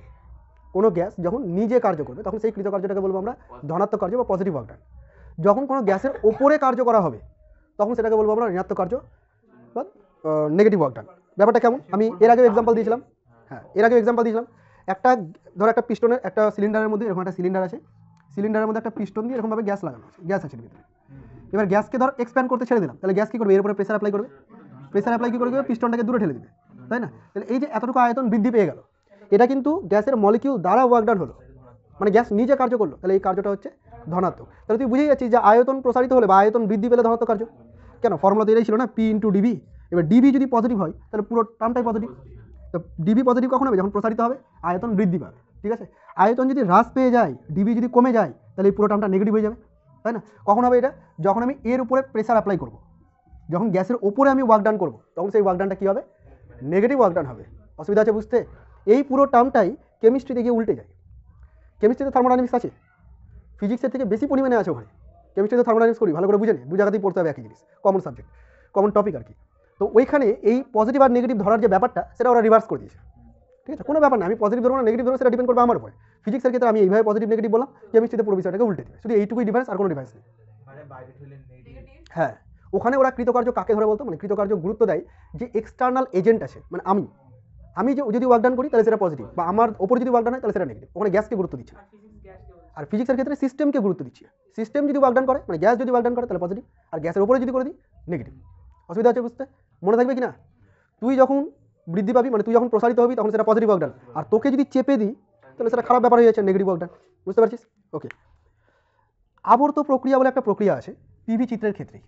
কোনো গ্যাস যখন নিজে কার্য করবে, তখন সেই কৃতকার্যটাকে বলবো আমরা ধনাত্মক কার্য বা পজিটিভ ওয়ার্ক ডান। যখন কোনো গ্যাসের ওপরে কার্য করা হবে, তখন সেটাকে বলবো আমরা ঋণাত্মক কার্য বা নেগেটিভ ওয়ার্ক ডান। ব্যাপারটা কেমন? আমি এর আগেও এক্সাম্পল দিয়েছিলাম, একটা ধর একটা পিস্টনের, একটা সিলিন্ডারের মধ্যে এরকম একটা সিলিন্ডার আছে, সিলিন্ডারের মধ্যে একটা পিস্টন দিয়ে এরকমভাবে গ্যাস লাগানো আছে, গ্যাস আছে ভিতরে। এবার গ্যাসকে ধর এক্সপ্যান্ড করতে ছেড়ে দিলাম, তাহলে গ্যাস কী করবে? এর উপরে প্রেসার অ্যাপ্লাই করবে, কী করবে? পিস্টনটাকে দূরে ঠেলে দিবে, তাই না? তাহলে এই যে এতটুকু আয়তন বৃদ্ধি পেয়ে গেল, এটা কিন্তু গ্যাসের মলিকিউল দ্বারা ওয়ার্ক ডান হলো, মানে গ্যাস নিজে কার্য করলো, তাহলে এই কার্যটা হচ্ছে ধনাত্মক। তাহলে তুই বুঝেই যাচ্ছিস যে আয়তন প্রসারিত হলে বা আয়তন বৃদ্ধি পেলে ধনাত্মক কার্য। কেন? ফর্মুলা তো এটাই ছিল না, পি ইন্টু ডিবি। এবার ডিবি যদি পজিটিভ হয় তাহলে পুরো টার্মটাই পজিটিভ। তো ডিবি পজিটিভ কখন হবে? যখন প্রসারিত হবে, আয়তন বৃদ্ধি পাবে, ঠিক আছে? আয়তন যদি হ্রাস পেয়ে যায়, ডিবি যদি কমে যায়, তাহলে এই পুরো টার্মটা নেগেটিভ হয়ে যাবে, তাই না? কখন হবে এটা? যখন আমি এর উপরে প্রেসার অ্যাপ্লাই করব, যখন গ্যাসের উপরে আমি ওয়ার্ক ডান করবো, তখন সেই ওয়ার্ক ডানটা কী হবে? নেগেটিভ ওয়ার্ক ডান হবে। অসুবিধা আছে বুঝতে? এই পুরো টার্মটাই কেমিস্ট্রিতে গিয়ে উল্টে যায়। কেমিস্ট্রিতে থার্মোডাইনামিক্স আছে, ফিজিক্সের থেকে বেশি পরিমাণে আছে ওখানে। কেমিস্ট্রিতে থার্মোডাইনামিক্স করি, ভালো করে বুঝে নি, দু জায়গাতেই পড়তে হবে একই জিনিস, কমন সাবজেক্ট, কমন টপিক আর কি। তো ওইখানে এই পজিটিভ আর নেগেটিভ ধরার যে ব্যাপারটা, সেটা ওরা রিভার্স করে দিয়েছে, ঠিক আছে? কোনো ব্যাপার না, আমি পজিটিভ ধরবো না নেগেটিভ ধরবো, সেটা ডিপেন্ড করবে আমার উপরে। ফিজিক্সের ক্ষেত্রে আমি এইভাবে পজিটিভ নেগেটিভ বললাম, কেমিস্ট্রিতে পুরো বিষয়টাকে উল্টে দেবে, শুধু এইটুকুই ডিফারেন্স, আর কোনো ডিফারেন্স নেই। হ্যাঁ, ওখানে ওরা কৃতকার্য কাকে ধরে বলতো? মানে কৃতকার্য গুরুত্ব দেয় যে এক্সটার্নাল এজেন্ট আছে, মানে আমি যদি ওয়ার্ক ডান করি তাহলে সেটা পজিটিভ, বা আমার ওপর যদি ওয়ার্ক ডান হয় তাহলে সেটা নেগেটিভ। ওখানে গ্যাসকে গুরুত্ব দিচ্ছে, আর ফিজিক্সের ক্ষেত্রে সিস্টেমকে গুরুত্ব দিচ্ছে। সিস্টেম যদি ওয়ার্ক ডান করে, মানে গ্যাস যদি ওয়ার্ক ডান করে তাহলে পজিটিভ, আর গ্যাসের উপরে যদি করে দিই নেগেটিভ। অসুবিধা আছে বুঝতে? মনে থাকবে কি না? তুই যখন বৃদ্ধি পাবি, মানে তুই যখন প্রসারিত হবি, তখন সেটা পজিটিভ ওয়ার্ক ডান, আর তোকে যদি চেপে দিই তাহলে সেটা খারাপ ব্যাপার হয়ে যাচ্ছে, নেগেটিভ ওয়ার্ক ডান। বুঝতে পারছিস? ওকে। আবর্ত প্রক্রিয়া বলে একটা প্রক্রিয়া আছে পিভি চিত্রের ক্ষেত্রে।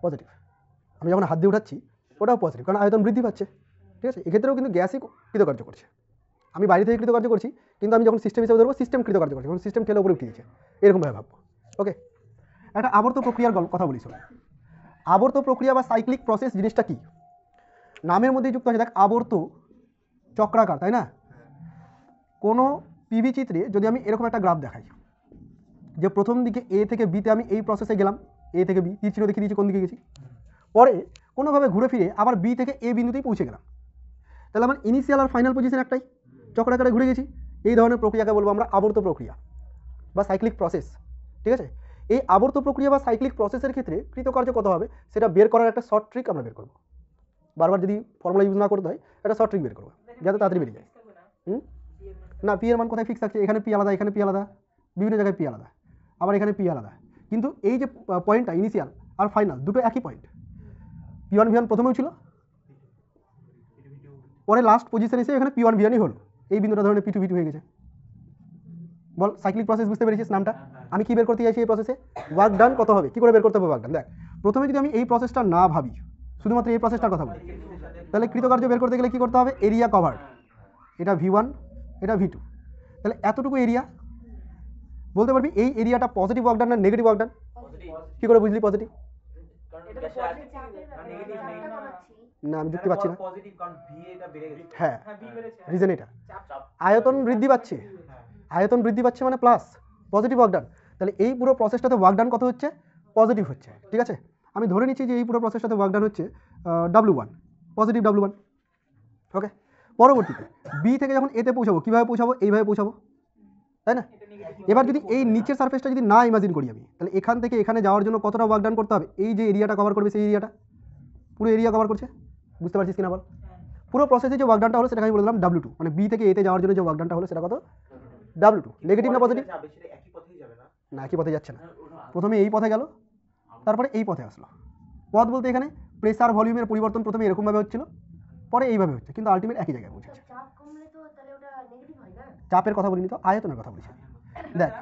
পজিটিভ, আমি যখন হাত দিয়ে উঠাচ্ছি ওটাও পজিটিভ, কারণ আয়তন বৃদ্ধি পাচ্ছে, ঠিক আছে? এক্ষেত্রেও কিন্তু গ্যাসই কৃতকার্য করছে। আমি বাইরে থেকে কৃতকার্য করছি, কিন্তু আমি যখন সিস্টেম হিসেবে ধরবো, সিস্টেম কৃতকার্য করছে, যখন সিস্টেম ঠেলে উপরে উঠে দিচ্ছে, এরকমভাবে ভাববো। ওকে, একটা আবর্ত প্রক্রিয়ার কথা বলি শোনো। আবর্ত প্রক্রিয়া বা সাইক্লিক প্রসেস জিনিসটা কি? নামের মধ্যেই যুক্ত আছে, দেখ আবর্ত চক্রাকার, তাই না? কোনো পিভি চিত্রে যদি আমি এরকম একটা গ্রাফ দেখাই, যে প্রথম দিকে এ থেকে বিতে আমি এই প্রসেসে গেলাম, এ থেকে বি, তীর চিহ্ন দেখিয়ে দিয়েছি কোন দিকে গেছি, পরে কোনোভাবে ঘুরে ফিরে আবার বি থেকে এ বিন্দুতেই পৌঁছে গেলাম, তাহলে আমার ইনিশিয়াল আর ফাইনাল পজিশন একটাই, চক্রাকারে ঘুরে গেছি। এই ধরনের প্রক্রিয়াকে বলবো আমরা আবর্ত প্রক্রিয়া বা সাইক্লিক প্রসেস, ঠিক আছে? এই আবর্ত প্রক্রিয়া বা সাইক্লিক প্রসেসের ক্ষেত্রে কৃতকার্য কত হবে সেটা বের করার একটা শর্ট ট্রিক আমরা বের করবো। বারবার যদি ফর্মুলা ইউজ না করতে হয়, একটা শর্ট ট্রিক বের করবো যাতে তাড়াতাড়ি বেরিয়ে যায়। না, পি এর মান কোথায় ফিক্স থাকছে? এখানে পি আলাদা, এখানে পি আলাদা, বিভিন্ন জায়গায় পি আলাদা, আবার এখানে পি আলাদা, কিন্তু এই যে পয়েন্টটা ইনিশিয়াল আর ফাইনাল দুটো একই পয়েন্ট। P1 V1 প্রথমেও ছিল, পরে লাস্ট পজিশন এসে এখানে P1 V1ই হলো, এই বিন্দুটা ধরনের P2 V2 হয়ে গেছে। বল, সাইক্লিক প্রসেস বুঝতে পেরেছিস নামটা? আমি কি বের করতে চাইছি এই প্রসেসে? ওয়ার্ক ডান কত হবে, কি করে বের করতে হবে ওয়ার্ক ডান? দেখ, প্রথমে যদি আমি এই প্রসেসটা না ভাবি, শুধুমাত্র এই প্রসেসটার কথা বলি, তাহলে কৃতকার্য বের করতে গেলে কি করতে হবে? এরিয়া কভার, এটা V1, এটা V2, তাহলে এতটুকু এরিয়া। বলতে পারবি এই এরিয়াটা পজিটিভ ওয়ার্ক ডান না নেগেটিভ ওয়ার্ক ডান? কি করে বুঝলি পজিটিভ? না আমি যুক্তি পাচ্ছি না। পজিটিভ কারণ ভি এটা বেড়ে গেছে। হ্যাঁ হ্যাঁ বি বেড়েছে রিজন এটা, চাপ আয়তন বৃদ্ধি পাচ্ছে, আয়তন বৃদ্ধি পাচ্ছে মানে প্লাস পজিটিভ ওয়ার্ক ডান। তাহলে এই পুরো প্রসেসটাতে ওয়ার্ক ডান কত হচ্ছে? পজিটিভ হচ্ছে, ঠিক আছে। আমি ধরে নিচ্ছি যে এই পুরো প্রসেসটাতে ওয়ার্ক ডান হচ্ছে W1, পজিটিভ W1। ওকে, পরবর্তীতে বি থেকে যখন এতে পৌঁছাবো, কীভাবে পৌঁছাবো? এইভাবে পৌঁছাবো, তাই না? এটা নেগেটিভ এবার যদি এই নিচের সারফেসটা যদি না ইমাজিন করি আমি, তাহলে এখান থেকে এখানে যাওয়ার জন্য কতটা ওয়ার্ক ডান করতে হবে? এই যে এরিয়াটা কভার করবে সেই এরিয়াটা, পুরো এরিয়া কভার করছে, বুঝতে পারছিস কিনা বল? পুরো প্রসেসে যে ওয়ার্ক ডানটা হলো সেটা আমি বলে দিলাম W2, মানে বি থেকে এতে যাওয়ার জন্য যে ওয়ার্ক ডানটা হলো সেটা কত? W2। নেগেটিভ না পজিটিভ? যাবে সেটা একই পথেই যাবে না। না একই পথে যাচ্ছে না, প্রথমে এই পথে গেল, তারপরে এই পথে আসলো। পথ বলতে এখানে প্রেসার ভলিউমের পরিবর্তন প্রথমে এরকমভাবে হচ্ছিল, পরে এইভাবে হচ্ছে, কিন্তু আলটিমেট একই জায়গায় পৌঁছেছে। চাপ কমলে তো তাহলে ওটা নেগেটিভ হয় না? চাপের কথা বলিনি তো, আয়তনের কথা বলছি। দেখ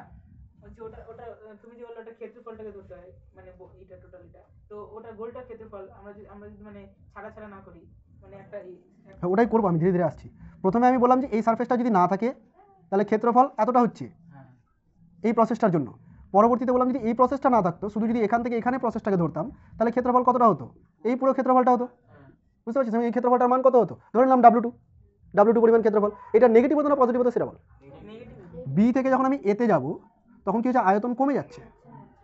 হচ্ছে ওটা ওটা তুমি যে বললে ওটা ক্ষেত্রফলটাকে ধরতে হয় মানে এটা টোটাল এটা তো ওটা গোলটা ক্ষেত্রফল আমরা যদি মানে ছাড়া না করি মানে একটা হ্যাঁ, ওটাই করবো, আমি ধীরে ধীরে আসছি। প্রথমে আমি বললাম যে এই সারফেসটা যদি না থাকে তাহলে ক্ষেত্রফল এতটা হচ্ছে এই প্রসেসটার জন্য। পরবর্তীতে বললাম যদি এই প্রসেসটা না থাকতো, শুধু যদি এখান থেকে এখানে প্রসেসটাকে ধরতাম, তাহলে ক্ষেত্রফল কতটা হতো? এই পুরো ক্ষেত্রফলটা হতো, বুঝতে পারছিস? আমি এই ক্ষেত্রফলটার মান কত হতো? ধরে নিলাম W2 পরিমাণ ক্ষেত্রফল। এটা নেগেটিভ হতো না পজিটিভ হতো সেটা বল। নেগেটিভ বি থেকে যখন আমি এতে যাব তখন কি হচ্ছে? আয়তন কমে যাচ্ছে,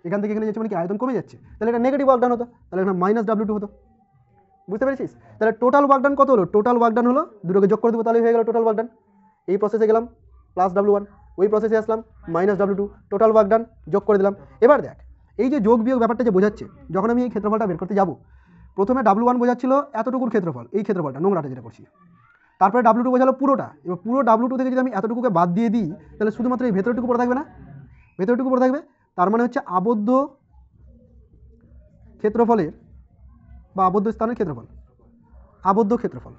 এখান থেকে এখানে যাচ্ছে মানে কি আয়তন কমে যাচ্ছে, তাহলে এটা নেগেটিভ ওয়ার্ক ডান হতো, তাহলে এখানে -W2 হতো, বুঝতে পেরেছিস? তাহলে টোটাল ওয়ার্ক ডান কত হলো? টোটাল ওয়ার্ক ডান হলো, দুটোকে যোগ করে দেবো তাহলে হয়ে গেল টোটাল ওয়ার্ক ডান। এই প্রসেসে গেলাম +W1, ওই প্রসেসে আসলাম -W2, টোটাল ওয়ার্ক ডান যোগ করে দিলাম। এবার দেখ এই যে যোগ বিয়োগ ব্যাপারটা যে বোঝাচ্ছে, যখন আমি এই ক্ষেত্রফলটা বের করতে যাব, প্রথমে W1 বোঝাচ্ছিল এতটুকুর ক্ষেত্রফল, এই ক্ষেত্রফলটা নোংরাটা যেটা করছি, তারপরে W2 বোঝালো পুরোটা। এবার পুরো W2 থেকে যদি আমি এতটুকুকে বাদ দিয়ে দিই, তাহলে শুধুমাত্র এই ভেতরটুকু পড়ে থাকবে না, ভেতরটুকু পড়ে থাকবে। তার মানে হচ্ছে আবদ্ধ ক্ষেত্রফলের বা আবদ্ধ স্থানের ক্ষেত্রফল, আবদ্ধ ক্ষেত্রফল,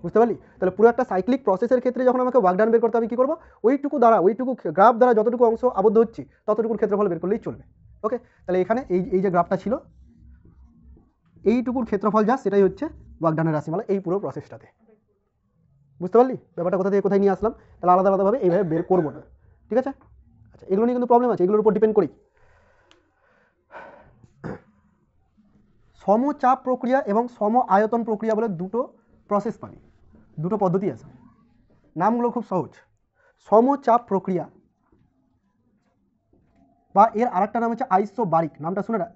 বুঝতে পারলি? তাহলে পুরো একটা সাইক্লিক প্রসেসের ক্ষেত্রে যখন আমাকে ওয়ার্ক ডান বের করতে হবে, কী করবো? ওইটুকু দ্বারা, ওইটুকু গ্রাফ দ্বারা যতটুকু অংশ আবদ্ধ হচ্ছে ততটুকুর ক্ষেত্রফল বের করলেই চলবে। ওকে, তাহলে এখানে এই যে গ্রাফটা ছিল, এইটুকুর ক্ষেত্রফল যা সেটাই হচ্ছে ওয়ার্ক ডানের রাশিমালা এই পুরো প্রসেসটাতে, বুঝতে পারলি ব্যাপারটা? কোথা থেকে কোথায় নিয়ে আসলাম, তাহলে আলাদা আলাদাভাবে এইভাবে বের করবো না, ঠিক আছে? আচ্ছা, এগুলো নিয়ে কিন্তু প্রবলেম আছে, এগুলোর উপর ডিপেন্ড করি। সমচাপ প্রক্রিয়া এবং সম আয়তন প্রক্রিয়া বলে দুটো প্রসেস পাবি, দুটো পদ্ধতি আছে, নামগুলো খুব সহজ। সমচাপ প্রক্রিয়া বা এর আরেকটা নাম হচ্ছে আইসোবারিক। নামটা শুনে রাখ,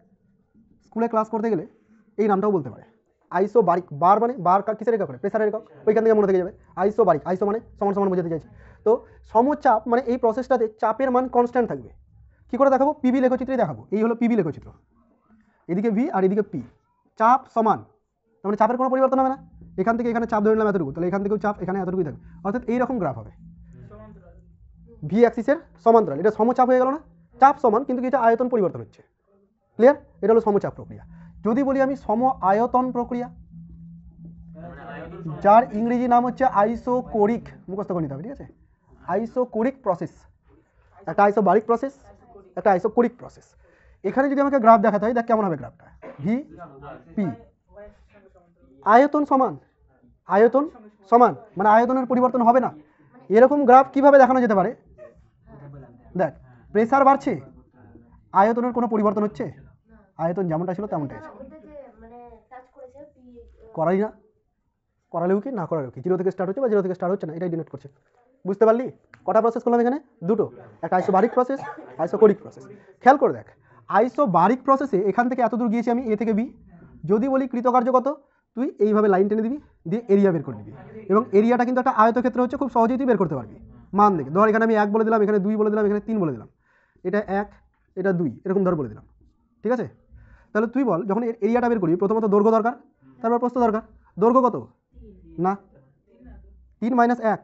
স্কুলে ক্লাস করতে গেলে এই নামটাও বলতে পারে। আইসোবারিক, বার মানে বার কিসের একক করে? প্রেসারের একক, ওইখান থেকে মনে থেকে যাবে। আইসোবারিক, আইসো মানে সমান সমান বোঝাতে চাইছি। তো সমচাপ মানে এই প্রসেসটাতে চাপের মান কনস্ট্যান্ট থাকবে। কী করে দেখাবো? পিবি লেখচিত্রেই দেখাবো। এই হলো পিবি লেখচিত্র, এদিকে ভি আর এদিকে পি, চাপ সমান, তার মানে চাপের কোনো পরিবর্তন হবে না। এখান থেকে এখানে চাপ ধরে নিলাম এতটুকু, তাহলে এখান থেকেও চাপ এখানে এতটুকুই থাকবে, অর্থাৎ এইরকম গ্রাফ হবে সমান্তরাল ভি অ্যাক্সিসের সমান্তরাল। এটা সমচাপ হয়ে গেল না? চাপ সমান কিন্তু এটা আয়তন পরিবর্তন হচ্ছে, ক্লিয়ার? এটা হলো সমচাপ প্রক্রিয়া। যদি বলি আমি সম আয়তন প্রক্রিয়া, যার ইংরেজি নাম হচ্ছে আইসোকোরিক, মুখস্থ করে নিতে হবে, ঠিক আছে? আইসোকোরিক প্রসেস, একটা আইসোবারিক প্রসেস, একটা আইসোকোরিক প্রসেস। এখানে যদি আমাকে গ্রাফ দেখাতে হয়, দেখ কেমন হবে গ্রাফটা? ভি পি, আয়তন সমান, আয়তন সমান মানে আয়তনের পরিবর্তন হবে না। এরকম গ্রাফ কিভাবে দেখানো যেতে পারে? দেখ প্রেসার বাড়ছে, আয়তনের কোনো পরিবর্তন হচ্ছে? আয়তন যেমনটা ছিল তেমনটাই আছে, ওটা যে মানে টাচ করেছে পি করাই না, করালেও কি না করালেও কি, 0 থেকে স্টার্ট হচ্ছে বা 0 থেকে স্টার্ট হচ্ছে না, এটাই ডিনোট করছে, বুঝতে পারলি? কটা প্রসেস করলাম এখানে? দুটো, একটা আইসোবারিক প্রসেস, আইসোকোরিক প্রসেস। খেয়াল করে দেখ, আইসোবারিক প্রসেসে এখান থেকে এত দূর গিয়েছি আমি এ থেকে বি। যদি বলি কৃতকার্য কত, তুই এইভাবে লাইন টেনে দিবি, দিয়ে এরিয়া বের করে দিবি, এবং এরিয়াটা কিন্তু একটা আয়তক্ষেত্র হচ্ছে, খুব সহজেই তুই বের করতে পারবি মান দেখে। ধর এখানে আমি 1 বলে দিলাম, এখানে 2 বলে দিলাম, এখানে 3 বলে দিলাম, এটা 1 এটা 2 এরকম ধর বলে দিলাম, ঠিক আছে? তাহলে তুই বল, যখন এর এরিয়াটা বের করবি প্রথমত দৈর্ঘ্য দরকার, তারপর প্রস্থ দরকার। দৈর্ঘ্য কত? না 3 - 1,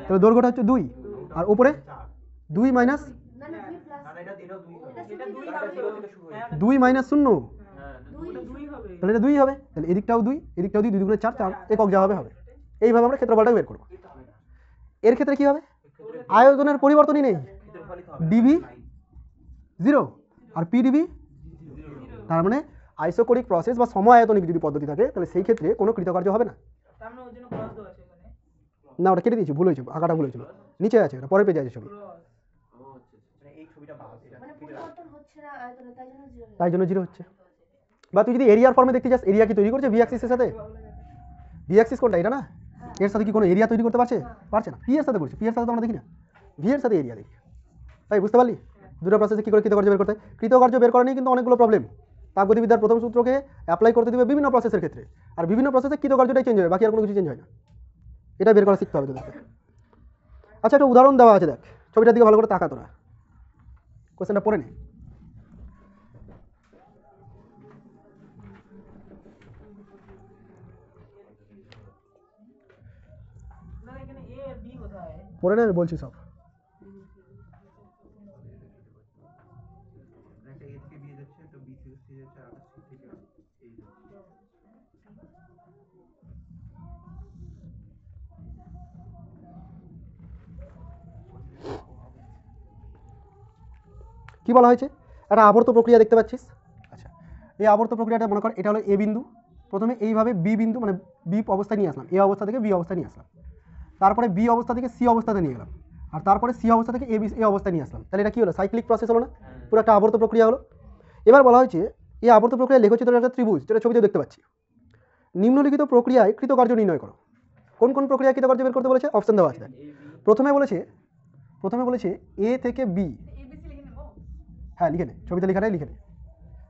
তাহলে দৈর্ঘ্যটা হচ্ছে 2, আর উপরে 2 মাইনাস না না 2 প্লাস না এটা এটাও 2 হবে। এটা 2 এটা 0 থেকে শুরু হয়েছে। 2 মাইনাস 0, ওটা 2 হবে তাহলে এটা 2 হবে। তাহলে এদিকটাও 2, এদিকটাও 2, 2 দুগুণে 4, 4 একক যা হবে হবে। এইভাবে আমরা ক্ষেত্রফলটা বের করব। এর ক্ষেত্রে কি হবে? আয়তনের পরিবর্তনই নেই, ক্ষেত্রফলই তো হবে। ডিভি 0 আর পিডিভি, তার মানে আইসোকোরিক প্রসেস বা সম আয়তনিক যদি পদ্ধতি থাকে, তাহলে সেই ক্ষেত্রে কোনো কৃতকার্য হবে না। তার মানে ওর জন্য ক্রস দেওয়া আছে এখানে না ওটা কেটে দিয়েছি, ভুল হয়েছে, আঁকাটা ভুল হয়েছিল, নিচে আছে, এটা পরের পেজে আছে ছবি, ক্রস মানে এই ছবিটা বাদ এটা মানে পরিবর্তন হচ্ছে না আয়তনে, তাই জন্য 0 তাই জন্য 0 হচ্ছে। বা তুই যদি এরিয়ার ফর্মে দেখতে চাস, এরিয়া কি তৈরি করছে ভি অ্যাক্সিসের সাথে? ভি অ্যাক্সিস কোনটা, এটা না? এর সাথে কি কোনো এরিয়া তৈরি করতে পারছে? পারছে না। পি এর সাথে করছে, পি এর সাথে তো আমরা দেখি না, ভি এর সাথে এরিয়া দেখি। তাই বুঝতে পারলি দুটো প্রসেসে কী করে কৃতকার্য বের করতে হয়? কৃতকার্য বের করা নিয়ে কিন্তু অনেকগুলো প্রবলেম। তাপগতিবিদ্যার প্রথম সূত্রকে অ্যাপ্লাই করতে দিবে বিভিন্ন প্রসেসের ক্ষেত্রে, আর বিভিন্ন প্রসেসে কৃতকার্যটাই চেঞ্জ হবে, বাকি আর কোনো কিছু চেঞ্জ হয় না। এটা বের করা শিখতে হবে তোদেরকে। আচ্ছা, একটা উদাহরণ দেওয়া আছে, দেখ ছবিটার দিকে ভালো করে তাকা তোরা, কোশ্চেনটা পড়ে নে। না এখানে এ আর বি কোথায়? পড়ে নে, আমি বলছি সব। একটা এ থেকে বি যাচ্ছে, তো বি থেকে সি যাচ্ছে, আর সি থেকে এই যাচ্ছে। কি বলা হয়েছে? একটা আবর্ত প্রক্রিয়া দেখতে পাচ্ছিস। আচ্ছা, এই আবর্ত প্রক্রিয়াটা মনে কর এটা হলো এ বিন্দু, প্রথমে এইভাবে বি বিন্দু মানে বি অবস্থায় নিয়ে আসলাম, এ অবস্থা থেকে বি অবস্থায় নিয়ে আসলাম, তারপরে বি অবস্থা থেকে সি অবস্থাতে নিয়ে গেলাম, আর তারপরে সি অবস্থা থেকে এ অবস্থায় নিয়ে আসলাম। তাহলে এটা কি হলো? সাইক্লিক প্রসেস হলো না? পুরো একটা আবর্ত প্রক্রিয়া হলো। এবার বলা হয়েছে এই আবর্ত প্রক্রিয়া লেখচিত্র একটা ত্রিভুজ, যেটা ছবিতে দেখতে পাচ্ছি। নিম্নলিখিত প্রক্রিয়ায় কৃতকার্য নির্ণয় করো। কোন কোন প্রক্রিয়া কৃতকার্য বের করতে বলেছে? অপশন দেওয়া আছে। প্রথমে বলেছে এ থেকে বি। এবিসি লিখে নেব। হ্যাঁ লিখে নে, ছবিতে লেখাটাই লিখে নে।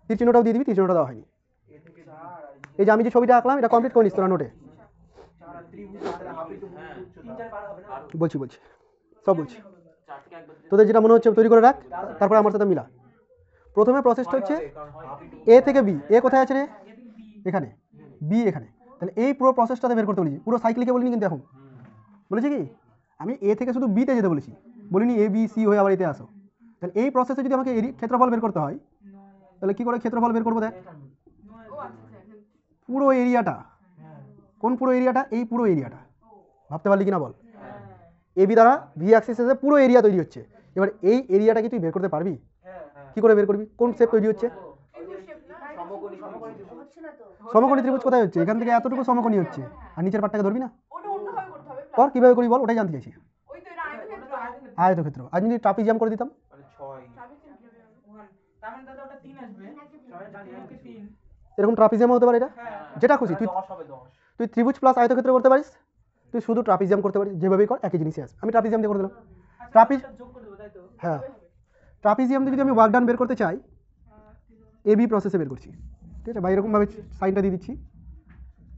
তীর চিহ্নটাও দিয়ে দিবি, তীর চিহ্নটা দেওয়া হয়নি। এ থেকে 4 এই যে আমি যে ছবিটা আঁকলাম এটা কমপ্লিট করে নিস তোরা নোটে। 4 আর ত্রিভুজ আর হাফ ইনটু উচ্চতা 3 4 পার হবে না? বলছি সব বলছি, তোদের যেটা মনে হচ্ছে তৈরি করে রাখ, তারপরে আমার সাথে মিলা। প্রথমে প্রসেসটা হচ্ছে এ থেকে বি। এ কোথায় আছে রে? এখানে। বি এখানে। তাহলে এই পুরো প্রসেসটাতে বের করতে বলেছি, পুরো সাইক্লিকে বলিনি কিন্তু এখন। বলেছি কি আমি এ থেকে শুধু বিতে যেতে বলেছি, বলিনি এ বি সি হয়ে আবার এতে আসো। তাহলে এই প্রসেসে যদি আমাকে ক্ষেত্রফল বের করতে হয়, তাহলে কি করে ক্ষেত্রফল বের করবো? দেখ পুরো এরিয়াটা, কোন পুরো এরিয়াটা? এই পুরো এরিয়াটা। ভাবতে পারলি কিনা বল? এ বি দ্বারা ভি অ্যাক্সিসে পুরো এরিয়া তৈরি হচ্ছে। এবার এই এরিয়াটা কি তুই বের করতে পারবি? কি করে বের করবি? কোন শেপ তৈরি হচ্ছে? হচ্ছে না তো। সমকোণী ত্রিভুজ কোথায় হচ্ছে? এখান থেকে এতটুকু সমকোণী হচ্ছে, আর নিচের পাটটাকে ধরবি না? ওটা অন্যভাবে করতে হবে। কর, কিভাবে করি বল, ওটাই জানতে চাইছি। ওই তো এটা আয়তক্ষেত্র। আয়তক্ষেত্র। আর যদি ট্রাপিজিয়াম করে দিতাম? মানে 6 তার মানে দাদা ওটা 3 আসবে। 3 এরকম ট্রাপিজিয়াম হতে পারে এটা, যেটা খুশি। তুই 10 হবে 10। তুই ত্রিভুজ প্লাস আয়তক্ষেত্র করতে পারিস, তুই শুধু ট্রাপিজিয়াম করতে পারিস, যেভাবেই কর একই জিনিসই আসবে। আমি ট্রাপিজিয়াম দিয়ে করে দিলাম। ট্রাপিজ যোগ করে দেবো তাই তো? হ্যাঁ, ট্রাপিজিয়াম দিয়ে যদি আমি ওয়ার্ক ডান বের করতে চাই, এ বি প্রসেসে বের করছি, ঠিক আছে? বা এরকমভাবে সাইনটা দিয়ে দিচ্ছি,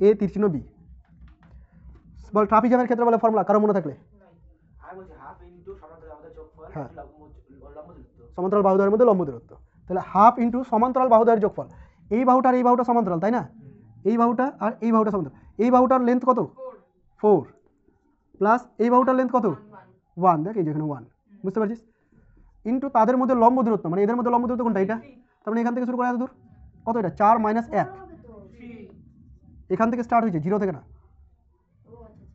এ তীর চিহ্ন বি। বল ট্রাপিজিয়ামের ক্ষেত্রে বলে ফর্মুলা, কারো মনে থাকলে? আমি বলছি হাফ ইনটু সমান্তরাল আমাদের যোগফল হ্যাঁ। লম্ব দূরত্ব। সমান্তরাল বাহুদ্বয়ের মধ্যে লম্ব দূরত্ব। তাহলে হাফ ইন্টু সমান্তরাল বাহুদ্বয়ের যোগফল। এই বাহুটা আর এই বাহুটা সমান্তরাল, তাই না? এই বাহুটা আর এই বাহুটা সমান্তরাল। এই বাহুটার লেন্থ কত? 4 প্লাস এই বাহুটার লেন্থ কত? 1। দেখ এই যেখানে 1, বুঝতে পারছিস? ইন্টু তাদের মধ্যে লম্ব দূরত্ব, মানে এদের মধ্যে লম্ব দূরত্ব কোনটা? এটা। তার মানে এখান থেকে শুরু করে এত দূর কত? এটা 4 - 1। হবে তো। এখান থেকে স্টার্ট হয়েছে, 0 থেকে না। ও আচ্ছা।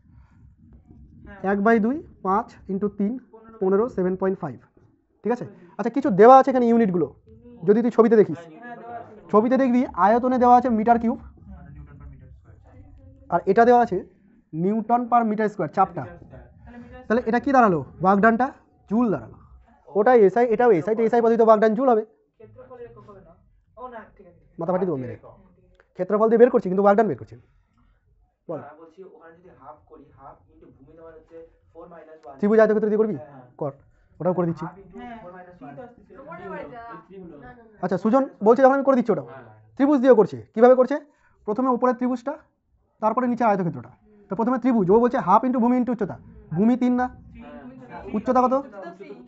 1/2 5 ইন্টু 3 15 7.5, ঠিক আছে? আচ্ছা, কিছু দেওয়া আছে এখানে ইউনিটগুলো, যদি তুই ছবিতে দেখিস। ছবিতে দেখবি আয়তনে দেওয়া আছে metre cube, newton per metre square. আর এটা দেওয়া আছে নিউটন পার মিটার স্কোয়ার, চাপটা। তাহলে এটা কি দাঁড়ালো? ওয়ার্ক ডানটা জুল দাঁড়ালো। ওটাই এসআই, এটাও এসআই, তো এসআই পদ্ধতিতে ওয়ার্ক ডান জুল হবে। ক্ষেত্রফলের একক হবে না। ও না, ঠিক আছে। মাথাপাটি দেবো মেরে। ক্ষেত্রফল দিয়ে বের করছি, কিন্তু ওয়ার্ক ডান বের করছি। বল, আমি বলছি ওখানে যদি হাফ করি, হাফ ইনটু ভূমি তোমার হচ্ছে 4 - 1। ত্রিভুজ আয়তক্ষেত্র দিয়ে করবি? কর, ওটাও করে দিচ্ছি। Half into 4 - 1। তোমাদের বাড়িতে না না না। আচ্ছা, সুজন বলছে যখন আমি করে দিচ্ছি ওটাও। ত্রিভুজ দিয়ে করছে, কিভাবে করছে? প্রথমে উপরের ত্রিভুজটা, তারপরে নিচে আয়তক্ষেত্রটা। তো প্রথমে ত্রিভুজ, ও বলছে হাফ ইন্টু ভূমি ইন্টু উচ্চতা। ভূমি 3 না, উচ্চতা কত?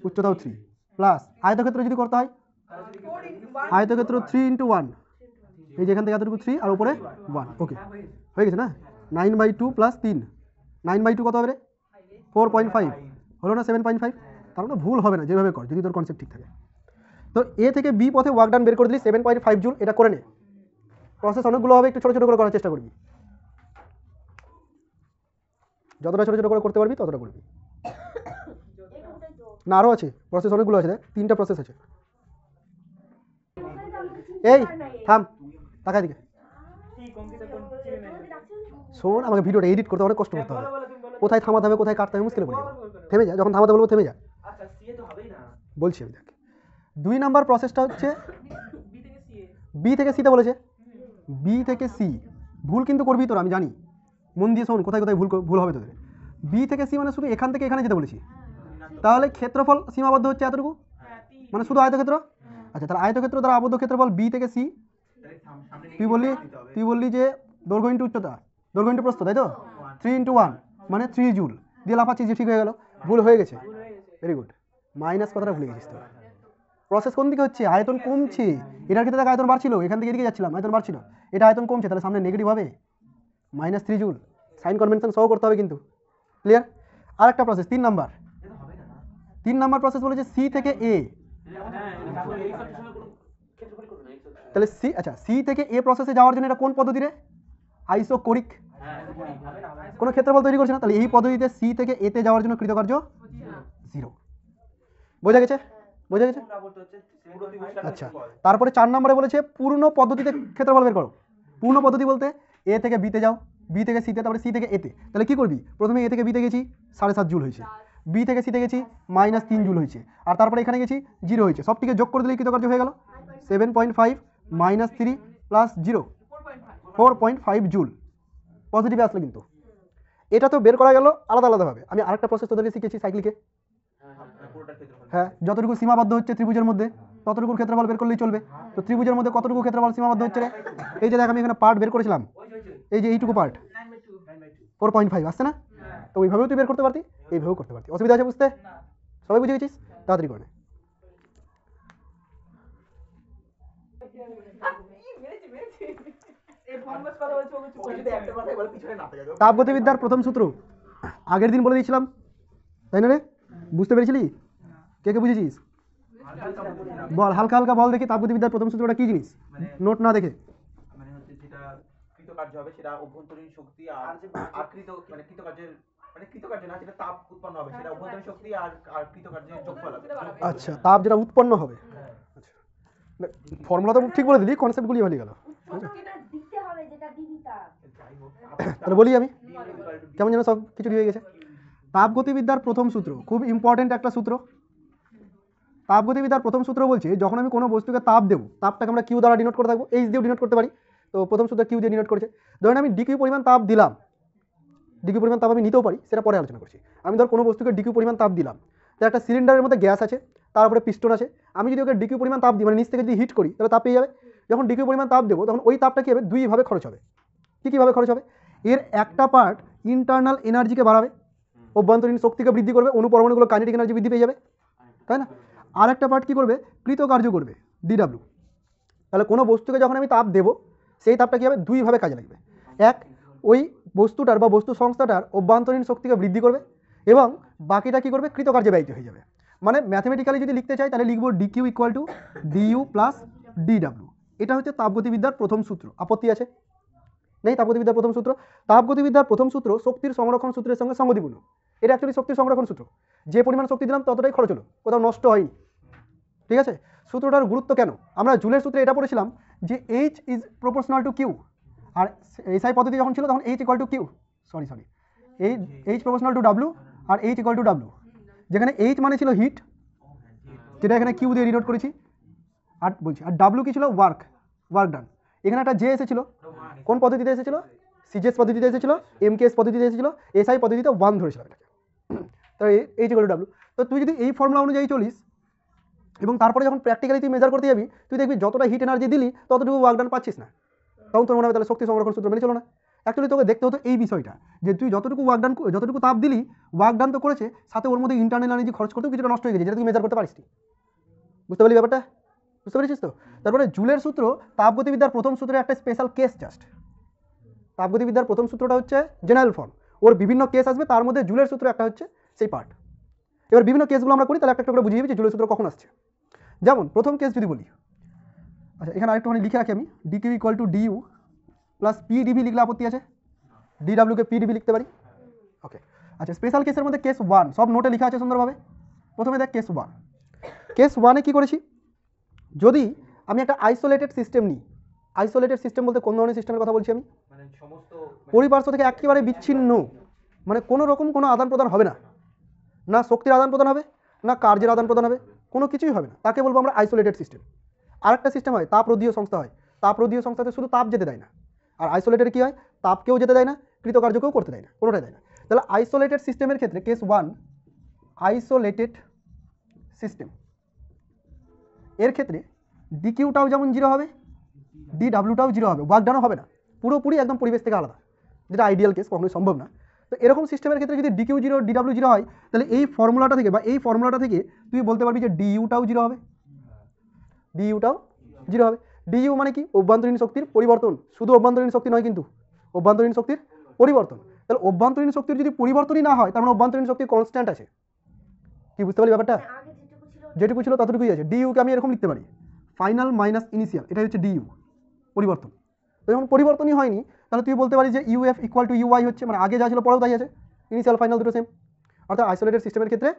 উচ্চতাও 3 প্লাস আয়তক্ষেত্র যদি করতে হয়, আয়তক্ষেত্র 3 × 1। এই যেখান থেকে এতটুকু 3 আর উপরে 1। ওকে, হয়ে গেছে না? 9/2 প্লাস 3, 9/2 কত হবে রে? 4.5 হলো না? 7.5। তার মানে ভুল হবে না, যেভাবে কর, যদি তোর কনসেপ্ট ঠিক থাকে। তো এ থেকে বি পথে ওয়ার্ক ডান বের করে দিলি 7.5 জুল। এটা করে নে, প্রসেস অনেকগুলো হবে, একটু ছোটো ছোটো করে করার চেষ্টা করবি। যতটা ছোটো ছোটো করে করতে পারবি ততটা করবি। এইটাই তো। না আরও আছে, প্রসেস অনেকগুলো আছে, দেখ 3টা প্রসেস আছে। এই থাম, তাকাই দিকে কি কম্পিউটার কোন চিনে নাই? শোন, আমাকে ভিডিওটা এডিট করতে অনেক কষ্ট করতে হবে। বলো বলো তুমি বলো। কোথায় থামাতে হবে, কোথায় কাটতে হবে, মুশকিল পড়ে যাবে। থেমে যা, যখন থামাতে বলবো থেমে যা। আচ্ছা সি এ তো হবেই না। বলছি আমি, দেখ 2 নাম্বার প্রসেসটা হচ্ছে বি থেকে সি এ। বি থেকে সিতে বলেছে, বি থেকে সি, ভুল কিন্তু করবি তোরা, আমি জানি, মন দিয়ে শোন কোথায় কোথায় ভুল হবে তোদের। বি থেকে সি মানে শুধু এখান থেকে এখানে যেতে বলেছি, তাহলে ক্ষেত্রফল সীমাবদ্ধ হচ্ছে এতটুকু, মানে শুধু আয়তক্ষেত্র। আচ্ছা, তাহলে আয়তক্ষেত্র দ্বারা আবদ্ধ ক্ষেত্রফল বি থেকে সি। তুই বললি যে দৈর্ঘ্য ইন্টু উচ্চতা, দৈর্ঘ্য ইন্টু প্রস্থ, তাই তো? 3 × 1 মানে 3 জুল দিয়ে লাফাচ্ছি, যে ঠিক হয়ে গেল, ভুল হয়ে গেছে, ভেরি গুড। মাইনাস কথাটা ভুলে গেছিস তো। প্রসেস কোন দিকে হচ্ছে? আয়তন কমছে। এটার ক্ষেত্রে দেখ আয়তন বাড়ছিল, এখান থেকে এদিকে যাচ্ছিলাম, আয়তন বাড়ছিল, এটা আয়তন কমছে, তাহলে সামনে নেগেটিভ হবে, -3 জুল। সাইন কনভেনশন সহ করতে হবে কিন্তু, ক্লিয়ার? আর একটা প্রসেস 3 নাম্বার, 3 নাম্বার প্রসেস বলেছে সি থেকে এ, তাহলে সি, আচ্ছা সি থেকে এ প্রসেসে যাওয়ার জন্য এটা কোন পদ্ধতি রে? আইসোকোরিক। কোনো ক্ষেত্রফল তৈরি করছে না, তাহলে এই পদ্ধতিতে সি থেকে এতে যাওয়ার জন্য কৃতকার্য 0। বোঝা গেছে? বোঝা গেছে? আচ্ছা, তারপরে 4 নম্বরে বলেছে পূর্ণ পদ্ধতিতে ক্ষেত্রফল বের করো। পূর্ণ পদ্ধতি বলতে এ থেকে বিতে যাও, বি থেকে সিতে, তারপরে সি থেকে এতে। তাহলে কি করবি? প্রথমে এ থেকে বিতে গেছি 7.5 জুল হয়েছে, বি থেকে সিতে গেছি -3 জুল হয়েছে, আর তারপরে এখানে গেছি 0 হয়েছে, সবটিকে যোগ করে দিলেই কৃতকার্য হয়ে গেল। 7.5 -3 + 0 4.5 জুল। পজিটিভে আসলো কিন্তু। এটা তো বের করা গেল আলাদা আলাদাভাবে। আমি আরেকটা প্রসেস তোদেরকে শিখেছি সাইক্লিকে। হ্যাঁ, যতটুকু সীমাবদ্ধ হচ্ছে ত্রিভুজের মধ্যে ততটুকু ক্ষেত্রফল বের করলেই চলবে। তো ত্রিভুজের মধ্যে কতটুকু ক্ষেত্রফল সীমাবদ্ধ হচ্ছে রে? এই যে দেখ, আমি এখানে পার্ট বের করেছিলাম, এই যে এইটুকু পার্ট 4.5 আসছে না? তো ওইভাবেও তুই বের করতে পারতি, এইভাবেও করতে পারতি। অসুবিধা আছে বুঝতে? সবাই বুঝে গেছিস? তাড়াতাড়ি করে নে। তাপগতিবিদ্যার প্রথম সূত্র আগের দিন বলে দিয়েছিলাম, তাই না রে? বুঝতে পেরেছিলি? কে কে বুঝেছিস? বল, হালকা হালকা বল দেখি, তাপগতিবিদ্যার প্রথম সূত্রটা কি জিনিস, নোট না দেখে। মানে হচ্ছে যেটা কৃতকার্য হবে সেটা অভ্যন্তরীণ শক্তি আর কৃতকার্যের কৃতকার্য না, যেটা তাপ উৎপন্ন হবে সেটা অভ্যন্তরীণ শক্তি আর কৃতকার্যের যোগফল হবে। আচ্ছা, তাপ যেটা উৎপন্ন হবে। আচ্ছা, ফর্মুলা তো ঠিক বলে দিলি, কনসেপ্টগুলি হয়ে গেল। দিতে হবে যেটা দিবি তা। যাই হোক, তাহলে বলি আমি, কেমন যেন সব কিছু হয়ে গেছে। তাপগতিবিদ্যার প্রথম সূত্র খুব ইম্পর্টেন্ট একটা সূত্র। তাপগতিবিদ্যার প্রথম সূত্র বলছে যখন আমি কোনো বস্তুকে তাপ দেবো, তাপটাকে আমরা কিউ দ্বারা ডিনোট করে থাকবো, এইচ দিয়েও ডিনোট করতে পারি। তো প্রথম সূত্র কিউ দিয়ে ডিনোট করেছে। ধরেন আমি ডিকিউ পরিমাণ তাপ দিলাম, ডিকিউ পরিমাণ তাপ আমি নিতেও পারি, সেটা পরে আলোচনা করছি। আমি ধর কোনো বস্তুকে ডিকিউ পরিমাণ তাপ দিলাম, তো একটা সিলিন্ডারের মধ্যে গ্যাস আছে, তার উপরে পিস্টন আছে, আমি যদি ওকে ডিকিউ পরিমাণ তাপ দিই, মানে নিচ থেকে যদি হিট করি, তাহলে তাপ পেয়ে যাবে। যখন ডিকিউ পরিমাণ তাপ দেবো, তখন ওই তাপটা কী হবে? দুইভাবে খরচ হবে। কীভাবে খরচ হবে? এর একটা পার্ট ইন্টারনাল এনার্জিকে বাড়াবে, অভ্যন্তরীণ শক্তিকে বৃদ্ধি করবে, অনুপরমাণুগুলো কাইনেটিক এনার্জি বৃদ্ধি পেয়ে যাবে, তাই না? আর একটা পার্ট কী করবে? কৃতকার্য করবে, ডিডাব্লিউ। তাহলে কোনো বস্তুকে যখন আমি তাপ দেবো, সেই তাপটা কী হবে? দুইভাবে কাজে লাগবে। এক, ওই বস্তুটার বা বস্তু সংস্থাটার অভ্যন্তরীণ শক্তিকে বৃদ্ধি করবে, এবং বাকিটা কী করবে? কৃতকার্যে ব্যয়িত হয়ে যাবে। মানে ম্যাথমেটিক্যালি যদি লিখতে চাই তাহলে লিখবো DQ equal to D U plus DW. এটা হচ্ছে তাপগতিবিদ্যার প্রথম সূত্র। আপত্তি আছে? নেই? তাপগতিবিদ্যার প্রথম সূত্র। তাপগতিবিদ্যার প্রথম সূত্র শক্তির সংরক্ষণ সূত্রের সঙ্গে সঙ্গতিপূর্ণ। এটা অ্যাকচুয়ালি শক্তির সংরক্ষণ সূত্র। যে পরিমাণ শক্তি দিলাম ততটাই খরচ হলো, কোথাও নষ্ট হয়নি। ঠিক আছে? সূত্রটার গুরুত্ব কেন? আমরা জুলের সূত্রে এটা পড়েছিলাম যে H is proportional to Q, আর এসআই পদ্ধতি যখন ছিল তখন H equal to Q, H proportional to W আর এইচ ইকুয়াল টু ডাব্লিউ। যেখানে এইচ মানে ছিল হিট, যেটা এখানে কিউ দিয়ে ডিনোট করেছি, আর বলছি, আর ডাব্লিউ কি ছিল? Work done. এখানে একটা জে এসেছিল, কোন পদ্ধতিতে এসেছিল? সিজিএস পদ্ধতিতে এসেছিল, এমকেএস পদ্ধতিতে এসেছিল, এসআই পদ্ধতিতে 1 ধরেছিলাম এটাকে। তো এইচ ইকুয়াল টু ডাব্লিউ। তো তুই যদি এই ফর্মুলা অনুযায়ী চলিস এবং তারপরে যখন প্র্যাকটিক্যালি তুই মেজার করতে যাবি, তুই দেখবি যতটা হিট এনার্জি দিলি ততটুকু ওয়ার্ক ডান পাচ্ছিস না। তখন তোর মনে হবে তাহলে শক্তি সংরক্ষণ সূত্র মেনে চলো না। অ্যাকচুয়ালি তোকে দেখতে হতো এই বিষয়টা, যে তুই যতটুকু তাপ দিলি, ওয়ার্ক ডান তো করেছে, সাথে ওর মধ্যে ইন্টারনাল এনার্জি খরচ করতেও কিছুটা নষ্ট হয়ে গেছে, যেটা তুই মেজার করতে পারিস। বুঝতে পারলি ব্যাপারটা? বুঝতে পেরেছিস তো? তারপরে জুলের সূত্র তাপগতিবিদ্যার প্রথম সূত্রের একটা স্পেশাল কেস জাস্ট। তাপগতিবিদ্যার প্রথম সূত্রটা হচ্ছে জেনারেল ফর্ম, ওর বিভিন্ন কেস আসবে, তার মধ্যে জুলের সূত্র একটা হচ্ছে সেই পার্ট। এবার বিভিন্ন কেসগুলো আমরা করি, তাহলে একটা করে বুঝিয়ে দিবি যে জুলের সূত্র কখন আসছে। যেমন প্রথম কেস যদি বলি, আচ্ছা এখানে আরেকটুখানি লিখে রাখি আমি, DQ equal to D U plus PDV লিখলে আপত্তি আছে? ডিডাব্লিউকে পিডিভি লিখতে পারি, ওকে। আচ্ছা, স্পেশাল কেসের মধ্যে কেস 1 সব নোটে লেখা আছে সুন্দরভাবে। প্রথমে দেখ কেস 1। কেস 1-এ কী করেছি? যদি আমি একটা আইসোলেটেড সিস্টেম নিই, আইসোলেটেড সিস্টেম বলতে কোন ধরনের সিস্টেমের কথা বলছি আমি? মানে সমস্ত পরিপার্শ্ব থেকে একেবারে বিচ্ছিন্ন, মানে কোনো রকম কোনো আদান প্রদান হবে না, না শক্তির আদান প্রদান হবে, না কার্যের আদান প্রদান হবে, কোনো কিছুই হবে না, তাকে বলবো আমরা আইসোলেটেড সিস্টেম। আরেকটা সিস্টেম হয় তাপরোধীয় সংস্থা হয়। তাপরোধীয় সংস্থাতে শুধু তাপ যেতে দেয় না, আর আইসোলেটেড কি হয়, তাপকেও যেতে দেয় না, কৃতকার্যকেও করতে দেয় না, কোনোটাই দেয় না। তাহলে আইসোলেটেড সিস্টেমের ক্ষেত্রে কেস 1, আইসোলেটেড সিস্টেম, এর ক্ষেত্রে ডিকিউটাও যেমন 0 হবে, ডিডাব্লিউটাও 0 হবে, ওয়ার্কডাউনও হবে না, পুরোপুরি একদম পরিবেশ থেকে আলাদা, যেটা আইডিয়াল কেস, কখনোই সম্ভব না। তো এরকম সিস্টেমের ক্ষেত্রে যদি ডিকিউ 0 ডিডাব্লিউ 0 হয়, তাহলে এই ফর্মুলাটা থেকে তুই বলতে পারবি যে ডিইউটাও 0 হবে, ডিইউটাও 0 হবে। ডিইউ মানে কি, অভ্যন্তরীণ শক্তির পরিবর্তন, শুধু অভ্যন্তরীণ শক্তি নয় কিন্তু, অভ্যন্তরীণ শক্তির পরিবর্তন। তাহলে অভ্যন্তরীণ শক্তির যদি পরিবর্তনই না হয়, তার মানে অভ্যন্তরীণ শক্তি কনস্ট্যান্ট আছে। কি বুঝতে পারলি ব্যাপারটা? আগে যেটুকু ছিল যেটুকু ছিল ততটুকুই আছে। ডিইউকে আমি এরকম লিখতে পারি, ফাইনাল মাইনাস ইনিশিয়াল, এটাই হচ্ছে ডিইউ, পরিবর্তন। তো যখন পরিবর্তনই হয়নি, তাহলে তুই বলতে পারিস যে ইউএফ ইকুয়াল টু ইউআই হচ্ছে, মানে আগে যা ছিল পরেও তাই আছে, ইনিশিয়াল ফাইনাল দুটো সেম। অর্থাৎ আইসোলেটেড সিস্টেমের ক্ষেত্রে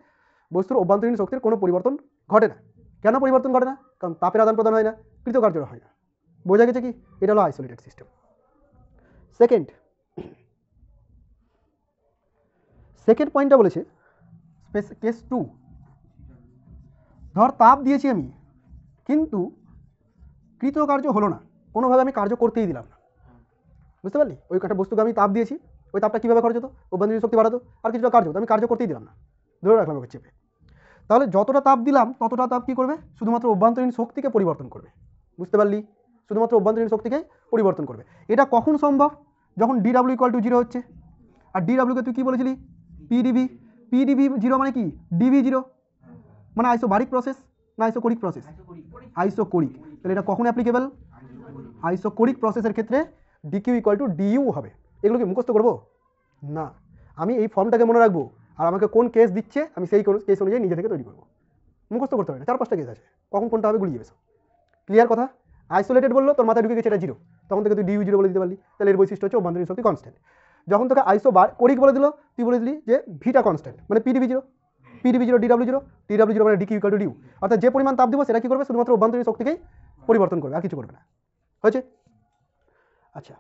বস্তুর অভ্যন্তরীণ শক্তির কোনো পরিবর্তন ঘটে না। কেন পরিবর্তন ঘটে না? কারণ তাপের আদান প্রদান হয় না, কৃতকার্য হয় না। বোঝা গেছে কি? এটা হলো আইসোলেটেড সিস্টেম। সেকেন্ড পয়েন্টটা বলেছে কেস 2, ধর তাপ দিয়েছি আমি, কিন্তু কৃতকার্য হলো না, কোনোভাবে আমি কার্য করতেই দিলাম না। বুঝতে পারলি? ওই একটা বস্তুকে আমি তাপ দিয়েছি, ওই তাপটা কীভাবে খরচ হতো, অভ্যন্তরীণ শক্তি বাড়াতো, আর কিছুটা কার্য হতো, আমি কার্য করতেই দিলাম না, ধরে রাখলাম ওকে চেপে। তাহলে যতটা তাপ দিলাম ততটা তাপ কী করবে, শুধুমাত্র অভ্যন্তরীণ শক্তিকে পরিবর্তন করবে। বুঝতে পারলি? শুধুমাত্র অভ্যন্তরীণ শক্তিকে পরিবর্তন করবে। এটা কখন সম্ভব? যখন ডিডাব্লিউ ইকুয়াল টু 0 হচ্ছে। আর ডিডাব্লিউকে তুই কী বলেছিলি? পিডিবি। পিডিবি 0 মানে কি? ডিবি 0 মানে আইসোবারিক প্রসেস না আইসোকোরিক প্রসেস? আইসোকোরিক। তাহলে এটা কখন অ্যাপ্লিকেবল? আইসোকোরিক প্রসেসের ক্ষেত্রে ডিকিউ ইকুয়াল টু ডিইউ হবে। এগুলো কি মুখস্থ করবো না, আমি এই ফর্মটাকে মনে রাখবো, আর আমাকে কোন কেস দিচ্ছে আমি সেই কেস অনুযায়ী নিজে থেকে তৈরি করবো। মুখস্থ করতে হবে না, 4-5টা কেস আছে, কখন কোনটা হবে গুলিয়ে যাবে। ক্লিয়ার কথা? আইসোলেটেড বললো, তোর মাথায় ঢুকে গেছে এটা 0, তখন থেকে তুই ডিইউ 0 বলে দিতে পারলি, তাহলে এর বৈশিষ্ট্য হচ্ছে অভ্যন্তরীণ শক্তি কনস্ট্যান্ট। যখন তোকে আইসোকোরিক বলে দিল, তুই বলে দিলি যে ভিটা কনস্ট্যান্ট, মানে পিডিবি 0, পিডিবি 0 ডিডাব্লিউ 0, ডিডাব্লিউ 0 মানে ডিকিউ ইকুয়াল টু ডিউ। অর্থাৎ যে পরিমাণ তাপ দিব সেটা কী করবে, শুধুমাত্র অভ্যন্তরীণ শক্তিকেই পরিবর্তন করবে, আর কিছু করবে না। হয়েছে? আচ্ছা,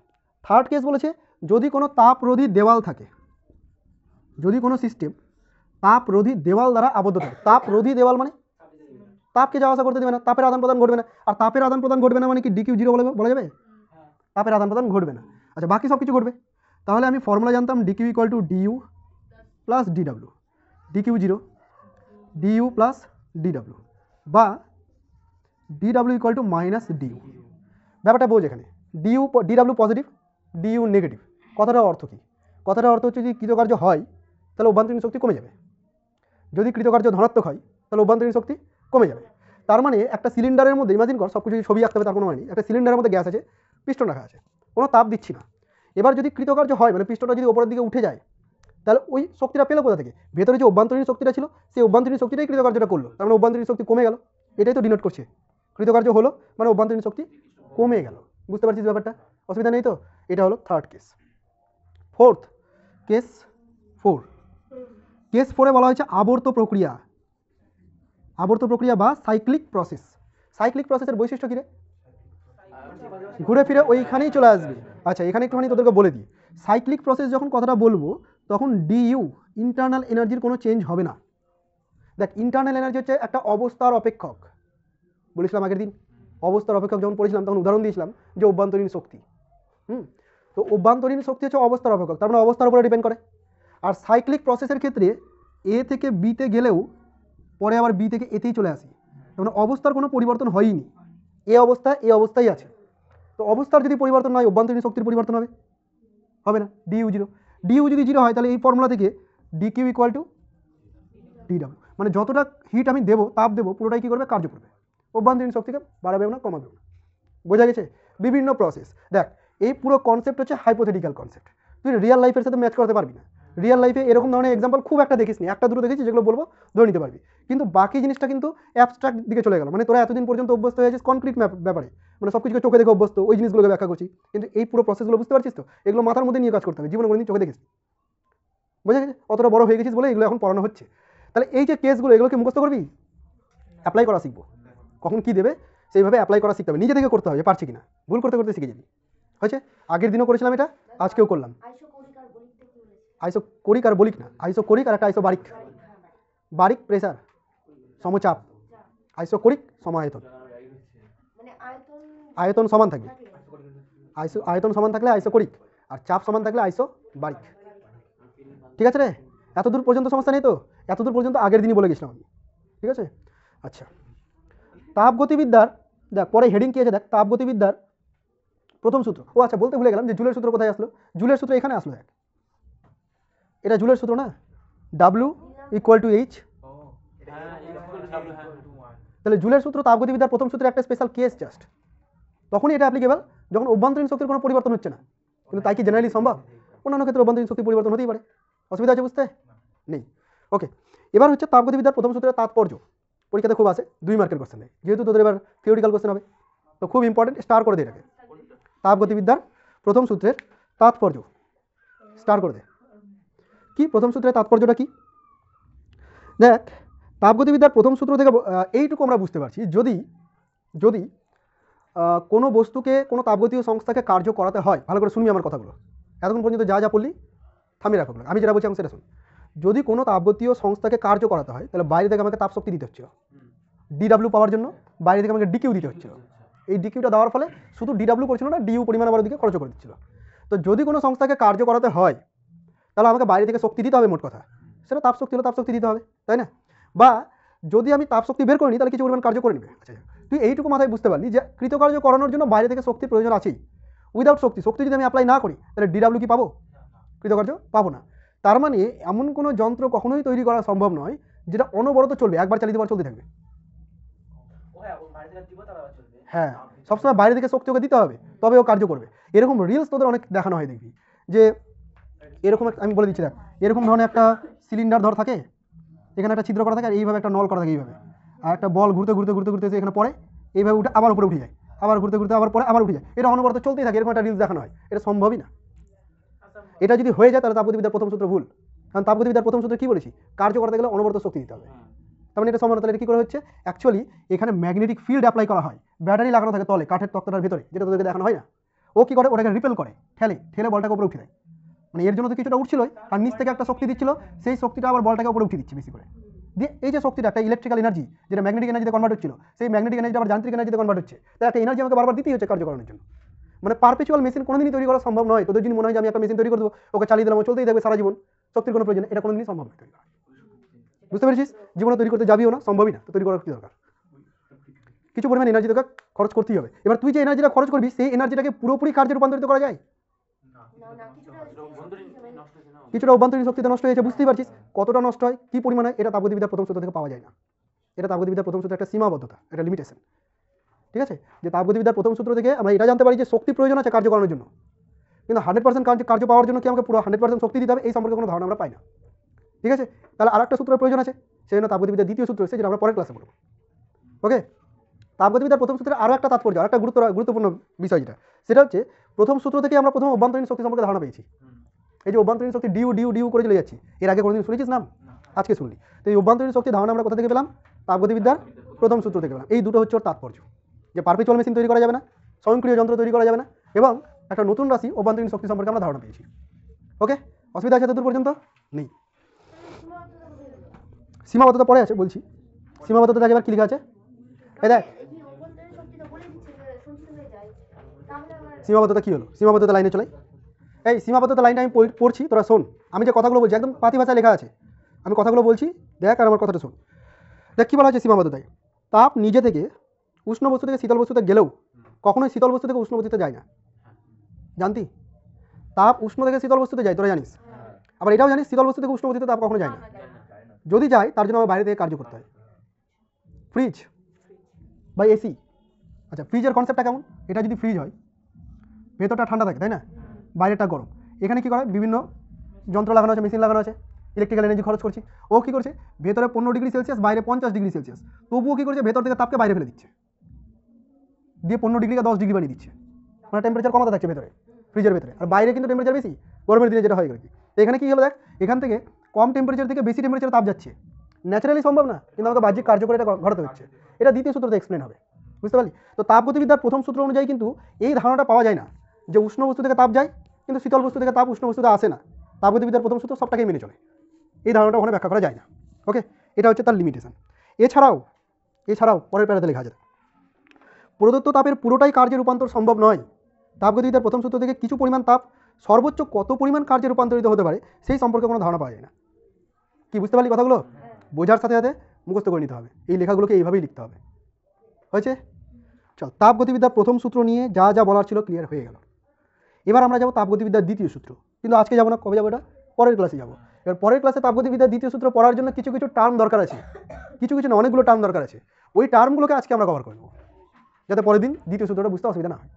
থার্ড কেস বলেছে যদি কোনো তাপরোধী দেওয়াল থাকে, যদি কোনো সিস্টেম তাপরোধী দেওয়াল দ্বারা আবদ্ধ থাকে। তাপরোধী দেওয়াল মানে তাপকে যাওয়া আসা করতে দেবে না, তাপের আদান প্রদান ঘটবে না। আর তাপের আদান প্রদান ঘটবে না মানে কি ডিকিউ 0 বলা যাবে? তাপের আদান প্রদান ঘটবে না। আচ্ছা, বাকি সব কিছু ঘটবে। তাহলে আমি ফর্মুলা জানতাম D Q equal to D U plus D W, D Q 0 D U plus D W, বা D W equal to minus D U. ব্যাপারটা বোঝ এখানে, ডিডাব্লিউ পজিটিভ, ডিইউ নেগেটিভ। কথাটার অর্থ কী? কথাটার অর্থ হচ্ছে যদি কৃতকার্য হয় তাহলে অভ্যন্তরীণ শক্তি কমে যাবে, যদি কৃতকার্য ধনাত্মক হয় তাহলে অভ্যন্তরীণ শক্তি কমে যাবে। তার মানে একটা সিলিন্ডারের মধ্যে ইমাজিন কর, সব কিছু ছবি আঁকতে হবে তার কোনো মানে নেই, একটা সিলিন্ডারের মধ্যে গ্যাস আছে, পিস্টন রাখা আছে, কোনো তাপ দিচ্ছি না। এবার যদি কৃতকার্য হয়, মানে পিস্টনটা যদি ওপরের দিকে উঠে যায়, তাহলে ওই শক্তিটা পেলো কোথা থেকে? ভেতরে যে অভ্যন্তরীণ শক্তিটা ছিল সেই অভ্যন্তরীণ শক্তিটাই কৃতকার্যটা করলো, তার মানে অভ্যন্তরীণ শক্তি কমে গেল। এটাই তো ডিনোট করছে কৃতকার্য হলো মানে অভ্যন্তরীণ শক্তি কমে গেল। বুঝতে পারছিস ব্যাপারটা? অসুবিধা নেই তো? এটা হলো থার্ড কেস। কেস 4, কেস 4-এ বলা হয়েছে আবর্ত প্রক্রিয়া। আবর্ত প্রক্রিয়া বা সাইক্লিক প্রসেস। সাইক্লিক প্রসেসের বৈশিষ্ট্য কী রে? ঘুরে ফিরে ওইখানেই চলে আসবে। আচ্ছা, এখানে একটুখানি তোদেরকে বলে দিই, সাইক্লিক প্রসেস যখন কথাটা বলবো তখন ডিইউ ইন্টারনাল এনার্জির কোনো চেঞ্জ হবে না। দেখ, ইন্টারনাল এনার্জি হচ্ছে একটা অবস্থার অপেক্ষক, বলেছিলাম আগের দিন। অবস্থার অপেক্ষক যখন পড়েছিলাম তখন উদাহরণ দিয়েছিলাম যে অভ্যন্তরীণ শক্তি। তো অভ্যন্তরীণ শক্তি হচ্ছে অবস্থার অপেক্ষক, তার মানে অবস্থার উপরে ডিপেন্ড করে। আর সাইক্লিক প্রসেসের ক্ষেত্রে এ থেকে বিতে গেলেও পরে আবার বি থেকে এতেই চলে আসি, তার মানে অবস্থার কোনো পরিবর্তন হয়নি, এ অবস্থায় আছে। তো অবস্থার যদি পরিবর্তন হয় অভ্যন্তরীণ শক্তির পরিবর্তন হবে না। ডিইউ 0, ডিইউ যদি 0 হয় তাহলে এই ফর্মুলা থেকে ডিকিউ ইকুয়াল টু ডিডাব্লিউ, মানে যতটা হিট আমি দেবো, তাপ দেবো, পুরোটাই কী করবে? কার্য করবে। অভ্যন্তরীণ শক্তিকে বাড়াবেও না, কমাবেও না। বোঝা গেছে? বিভিন্ন প্রসেস। দেখ, এই পুরো কনসেপ্ট হচ্ছে হাইপোথেটিক্যাল কনসেপ্ট, তুই রিয়েল লাইফের সাথে ম্যাচ করতে পারবি না। রিয়েল লাইফে এরকম ধরনের এক্সাম্পল খুব একটা দেখিস নি, একটা দুটো দেখেছি যেগুলো বলবো ধরে নিতে পারবি, কিন্তু বাকি জিনিসটা কিন্তু অ্যাবস্ট্রাক্ট দিকে চলে গেল। মানে তোরা এতদিন পর্যন্ত অভ্যস্ত হয়ে যাচ্ছিস কনক্রিট ব্যাপারে, মানে সব কিছুকে চোখে দেখে অভ্যস্ত, ওই জিনিসগুলোকে ব্যাখ্যা করছি, কিন্তু এই পুরো প্রসেসগুলো বুঝতে পারছিস তো? এগুলো মাথার মধ্যে নিয়ে কাজ করতে হবে, জীবনে কোনোদিন চোখে দেখিস। বোঝা গেছে? অতটা বড় হয়ে গেছিস বলে এগুলো এখন পড়ানো হচ্ছে। তাহলে এই যে কেসগুলো, এগুলোকে মুখস্থ করবি, অ্যাপ্লাই করা শিখবো, কখন কী দেবে সেইভাবে অ্যাপ্লাই করা শিখতে হবে, নিজে থেকে করতে হবে, পারছি কিনা, ভুল করতে করতে শিখে যাবি। হয়েছে? আগের দিনও করেছিলাম এটা, আজকেও করলাম। আইসোকোরিক আর বলিক না, আইসোকোরিক আর একটা আইসোবারিক। বারিক প্রেসার সমচাপ, আইসোকোরিক সমায়তন। মানে আয়তন আয়তন সমান থাকবে, আয়তন সমান থাকলে আইসোকোরিক, আর চাপ সমান থাকলে আইসোবারিক। ঠিক আছে রে, এতদূর পর্যন্ত সমস্যা নেই তো? এতদূর পর্যন্ত আগের দিনই বলে গেছিলাম আমি। ঠিক আছে, আচ্ছা তাপগতিবিদ্যার দেখ পরে হেডিং কি আছে দেখ, তাপগতিবিদ্যার প্রথম সূত্র। ও আচ্ছা বলতে ভুলে গেলাম যে জুলের সূত্র কোথায় আসলো। জুলের সূত্র এখানে আসলো দেখ, এটা জুলের সূত্র না, W = H। তাহলে জুলের সূত্র তাপগতিবিদ্যার প্রথম সূত্রের একটা স্পেশাল কেস জাস্ট, তখনই এটা অ্যাপ্লিকেবল যখন অভ্যন্তরীণ শক্তির কোনো পরিবর্তন হচ্ছে না। কিন্তু তাই কি জেনারেলি সম্ভব? অন্যান্য ক্ষেত্রে অভ্যন্তরীণ শক্তি পরিবর্তন হতেই পারে, অসুবিধা আছে বুঝতে? নেই। ওকে, এবার হচ্ছে তাপগতিবিদ্যার প্রথম সূত্রের তাৎপর্য। পরীক্ষাতে খুব আসে, 2 মার্কের কোশ্চেন নেই, যেহেতু তোদের এবার থিওরিটিক্যাল কোশ্চেন হবে তো খুব ইম্পর্টেন্ট, স্টার করে দে এটাকে। তাপগতিবিদ্যার প্রথম সূত্রের তাৎপর্য স্টার করে দে। কি প্রথম সূত্রের তাৎপর্যটা কি? দেখ তাপগতিবিদ্যার প্রথম সূত্র থেকে এইটুকু আমরা বুঝতে পারছি, যদি যদি কোনো বস্তুকে কোনো তাপগতীয় সংস্থাকে কার্য করাতে হয়, ভালো করে শুনবি আমার কথাগুলো, এতক্ষণ পর্যন্ত যা যা পড়লি থামিয়ে রাখো, আমি যেটা বলছি আমি সেটা শুন। যদি কোনো তাপগতীয় সংস্থাকে কার্য করাতে হয় তাহলে বাইরে থেকে আমাকে তাপশক্তি দিতে হচ্ছিল, DW পাওয়ার জন্য বাইরে থেকে আমাকে DQ দিতে হচ্ছিল। এই DQটা দেওয়ার ফলে শুধু DW করছিল না, DU পরিমাণ আমার দিকে খরচ করে দিচ্ছিল। তো যদি কোনো সংস্থাকে কার্য করাতে হয় তাহলে আমাকে বাইরে থেকে শক্তি দিতে হবে, মোট কথা সেটা তাপশক্তি হলে তাপশক্তি দিতে হবে, তাই না? বা যদি আমি তাপশক্তি বের করিনি তাহলে কিছু পরিমাণ কার্য করে নেবে। আচ্ছা তুই এইটুকু মাথায় বুঝতে পারলি যে কৃতকার্য করানোর জন্য বাইরে থেকে শক্তির প্রয়োজন আছেই। উইদাউট শক্তি যদি আমি অ্যাপ্লাই না করি তাহলে DW কি পাবো? কৃতকার্য পাবো না। তার মানে এমন কোনো যন্ত্র কখনোই তৈরি করা সম্ভব নয় যেটা অনবরত চলবে, একবার চালিয়ে দেওয়ার চলতে থাকবে। হ্যাঁ, সবসময় বাইরে থেকে শক্তি ওকে দিতে হবে তবে ও কার্য করবে। এরকম রিলস তোদের অনেক দেখানো হয় দেখবি, যে এরকম আমি বলে দিচ্ছি দেখ, এরকম ধরনের একটা সিলিন্ডার ধর থাকে, এখানে একটা ছিদ্র করা থাকে আর এইভাবে একটা নল করা থাকে এইভাবে, আর একটা বল ঘুরতে ঘুরতে ঘুরতে ঘুরতে এসে এখানে পড়ে, এইভাবে উঠে আবার উপরে উঠে যায়, আবার ঘুরতে ঘুরতে আবার পরে আবার উঠে যায়, এটা অনবরত চলতেই থাকে। এরকম একটা রিলস দেখানো হয়, এটা সম্ভবই না। এটা যদি হয়ে যায় তাহলে তাপগতিবিদ্যার প্রথম সূত্র ভুল, কারণ তাপগতিবিদ্যার প্রথম সূত্রে কি বলেছি, কার্য করতে গেলে অনবরত শক্তি দিতে হবে। তার মানে এটা সম্ভব না। তাহলে এটা কি করে হচ্ছে? অ্যাকচুয়ালি এখানে ম্যাগনেটিক ফিল্ড অ্যাপ্লাই করা হয়, ব্যাটারি লাগানো থাকে তলে কাঠের তক্তাটার ভিতরে, যেটা তোদেরকে দেখানো হয় না। ও কি করে? ওটাকে রিপেল করে, ঠেলে বলটাকে উপরে উঠে দেয়। মানে এর জন্য তো কিছুটা উঠছিলই, আর নিচ থেকে একটা শক্তি দিচ্ছিল, সেই শক্তিটা আবার বলটাকে উপরে উঠে দিচ্ছে বেশি করে দিয়ে। এই যে শক্তিটা একটা ইলেকট্রিক্যাল এনার্জি যেটা ম্যাগনেটিক এনার্জিতে কনভার্ট হচ্ছিল, সেই ম্যাগনেটিক এনার্জি আবার যান্ত্রিক এনার্জিতে কনভার্ট হচ্ছে। তাই একটা এনার্জি আমাকে বারবার দিতেই হচ্ছে কার্য করানোর জন্য। মানে পারপেচুয়াল মেশিন কোনোদিনই তৈরি করা সম্ভব নয়। তোদের যদি মনে হয় যে আমি একটা মেশিন তৈরি করে দেবো, ওকে চালিয়ে দিলাম, ও চলতেই থাকবে সারা জীবন, শক্তির কোনো প্রয়োজন, এটা কোনোদিনই সম্ভব নয় তৈরি করা। বুঝতে পেরেছিস? জীবনে তৈরি করতে যাবিও না, সম্ভবই না। তো তৈরি করার কি দরকার? কিছু পরিমাণ এনার্জি তোকে খরচ করতেই হবে। এবার তুই যে এনার্জিটা খরচ করবি সেই এনার্জিটাকে পুরোপুরি কার্যে রূপান্তরিত করা যায়? কিছুটা অভ্যন্তরীণ শক্তিতে নষ্ট হয়েছে, বুঝতেই পারছিস কতটা নষ্ট হয়, কি পরিমাণে, এটা তাপগতিবিদ্যার প্রথম সূত্র থেকে পাওয়া যায় না। এটা তাপগতিবিদ্যার প্রথম সূত্রের একটা সীমাবদ্ধতা, এটা লিমিটেশন। ঠিক আছে, যে তাপগতিবিদ্যার প্রথম সূত্র থেকে আমরা এটা জানতে পারি যে শক্তি প্রয়োজন আছে কার্য করানোর জন্য, কিন্তু 100% কার্য পাওয়ার জন্য কি আমাকে পুরো 100% শক্তি দিতে হবে এই সম্পর্কে কোনো ধারণা আমরা পাই না। ঠিক আছে, তাহলে আরেকটা সূত্রের প্রয়োজন আছে, সেই জন্য তাপগতিবিদ্যার দ্বিতীয় সূত্র এসেছে, যেটা আমরা পরের ক্লাসে পড়ব। ওকে, তাপগতিবিদ্যার প্রথম সূত্রের আরও একটা তাৎপর্য, আরেকটা গুরুত্বপূর্ণ বিষয় সেটা হচ্ছে প্রথম সূত্র থেকে আমরা প্রথম অভ্যন্তরীণ শক্তি সম্পর্কে ধারণা পেয়েছি। এই যে অভ্যন্তরীণ শক্তি ডিউ করে চলে যাচ্ছি, এর আগে কোনোদিন শুনেছিস নাম? আজকে শুনলি। তো এই অভ্যন্তরীণ শক্তি ধারণা আমরা কোথা থেকে পেলাম? তাপগতিবিদ্যার প্রথম সূত্র থেকে পেলাম। এই দুটো হচ্ছে ওর তাৎপর্য, যে পারপেচুয়াল মেশিন তৈরি করা যাবে না, স্বয়ংক্রিয় যন্ত্র তৈরি করা যাবে না, এবং একটা নতুন রাশি অভ্যন্তরীণ শক্তি সম্পর্কে আমরা ধারণা পেয়েছি। ওকে, অসুবিধা আছে এতদূর পর্যন্ত? নেই। সীমাবদ্ধতা পরে আছে বলছি, সীমাবদ্ধতা দেখে এবার কি লেখা আছে এই দেখ। সীমাবদ্ধতা কি হলো? সীমাবদ্ধতা লাইনে চলে। এই সীমাবদ্ধতা লাইনটা আমি পড়ছি, তোরা শোন। আমি যে কথাগুলো বলছি একদম পাতি ভাষায় লেখা আছে, আমি কথাগুলো বলছি দেখ, আর আমার কথাটা শোন। দেখ কী বলা হচ্ছে সীমাবদ্ধতায়, তাপ নিজে থেকে উষ্ণ বস্তু থেকে শীতল বস্তুতে গেলেও কখনোই শীতল বস্তু থেকে উষ্ণ বস্তুতে যায় না। জানতি? তাপ উষ্ণ থেকে শীতল বস্তুতে যায়, তোরা জানিস। আবার এটাও জানিস শীতল বস্তু থেকে উষ্ণ বস্তুতে তাপ কখনো যায় না। যদি যায় তার জন্য আমার বাইরে থেকে কার্য করতে হয়। ফ্রিজ বা এসি, আচ্ছা ফ্রিজের কনসেপ্টটা কেমন? এটা যদি ফ্রিজ হয়, ভেতরটা ঠান্ডা থাকে তাই না, বাইরেটা গরম। এখানে কি করে? বিভিন্ন যন্ত্র লাগানো আছে, মেশিন লাগানো আছে, ইলেকট্রিক্যাল এনার্জি খরচ করছি। ও কী করছে? ভেতরে 15 ডিগ্রি সেলসিয়াস, বাইরে 50 ডিগ্রি সেলসিয়াস, তবুও কী করছে? ভেতর থেকে তাপকে বাইরে ফেলে দিচ্ছে, দিয়ে 15 ডিগ্রিকে 10 ডিগ্রি বানিয়ে দিচ্ছে। মানে টেম্পারেচার কমাতে থাকছে ভেতরে, ফ্রিজের ভেতরে, আর বাইরে কিন্তু টেম্পারেচার বেশি, গরমের দিনে যেটা হয় আর কি। তো এখানে কী হলো দেখ, এখান থেকে কম টেম্পারেচার থেকে বেশি টেম্পারেচার তাপ যাচ্ছে। ন্যাচারালি সম্ভব না, কিন্তু আমাকে বাহ্যিক কার্য করে এটা ঘটাতে হচ্ছে। এটা দ্বিতীয় সূত্রতে এক্সপ্লেন হবে, বুঝতে পারলি? তো তাপগতিবিদ্যার প্রথম সূত্র অনুযায়ী কিন্তু এই ধারণাটা পাওয়া যায় না যে উষ্ণ বস্তু থেকে তাপ যায়, কিন্তু শীতল বস্তু থেকে তাপ উষ্ণ বস্তুতে আসে না। তাপগতিবিদ্যার প্রথম সূত্র সবটাকেই মেনে চলে, এই ধারণাটা ওখানে ব্যাখ্যা করা যায় না। ওকে, এটা হচ্ছে তার লিমিটেশন। এছাড়াও পরের প্যারাতে লেখা আছে, প্রদত্ত তাপের পুরোটাই কার্যে রূপান্তর সম্ভব নয়। তাপগতিবিদ্যার প্রথম সূত্র থেকে কিছু পরিমাণ তাপ সর্বোচ্চ কত পরিমাণ কার্যে রূপান্তরিত হতে পারে সেই সম্পর্কে কোনো ধারণা পাওয়া যায় না। কি বুঝতে পারলি কথাগুলো? বোঝার সাথে সাথে মুখস্থ করে নিতে হবে, এই লেখাগুলোকে এইভাবেই লিখতে হবে। হয়েছে? চল, তাপগতিবিদ্যার প্রথম সূত্র নিয়ে যা যা বলার ছিল ক্লিয়ার হয়ে গেল। এবার আমরা যাবো তাপগতিবিদ্যার দ্বিতীয় সূত্র, কিন্তু আজকে যাবো না, কবে যাবো? এটা পরের ক্লাসে যাবো। এবার পরের ক্লাসে তাপগতিবিদ্যার দ্বিতীয় সূত্র পড়ার জন্য কিছু কিছু টার্ম দরকার আছে, কিছু না অনেকগুলো টার্ম দরকার আছে। ওই টার্মগুলোকে আজকে আমরা কভার করবো, যাতে পরের দিন দ্বিতীয় সূত্রটা বুঝতে অসুবিধা না হয়।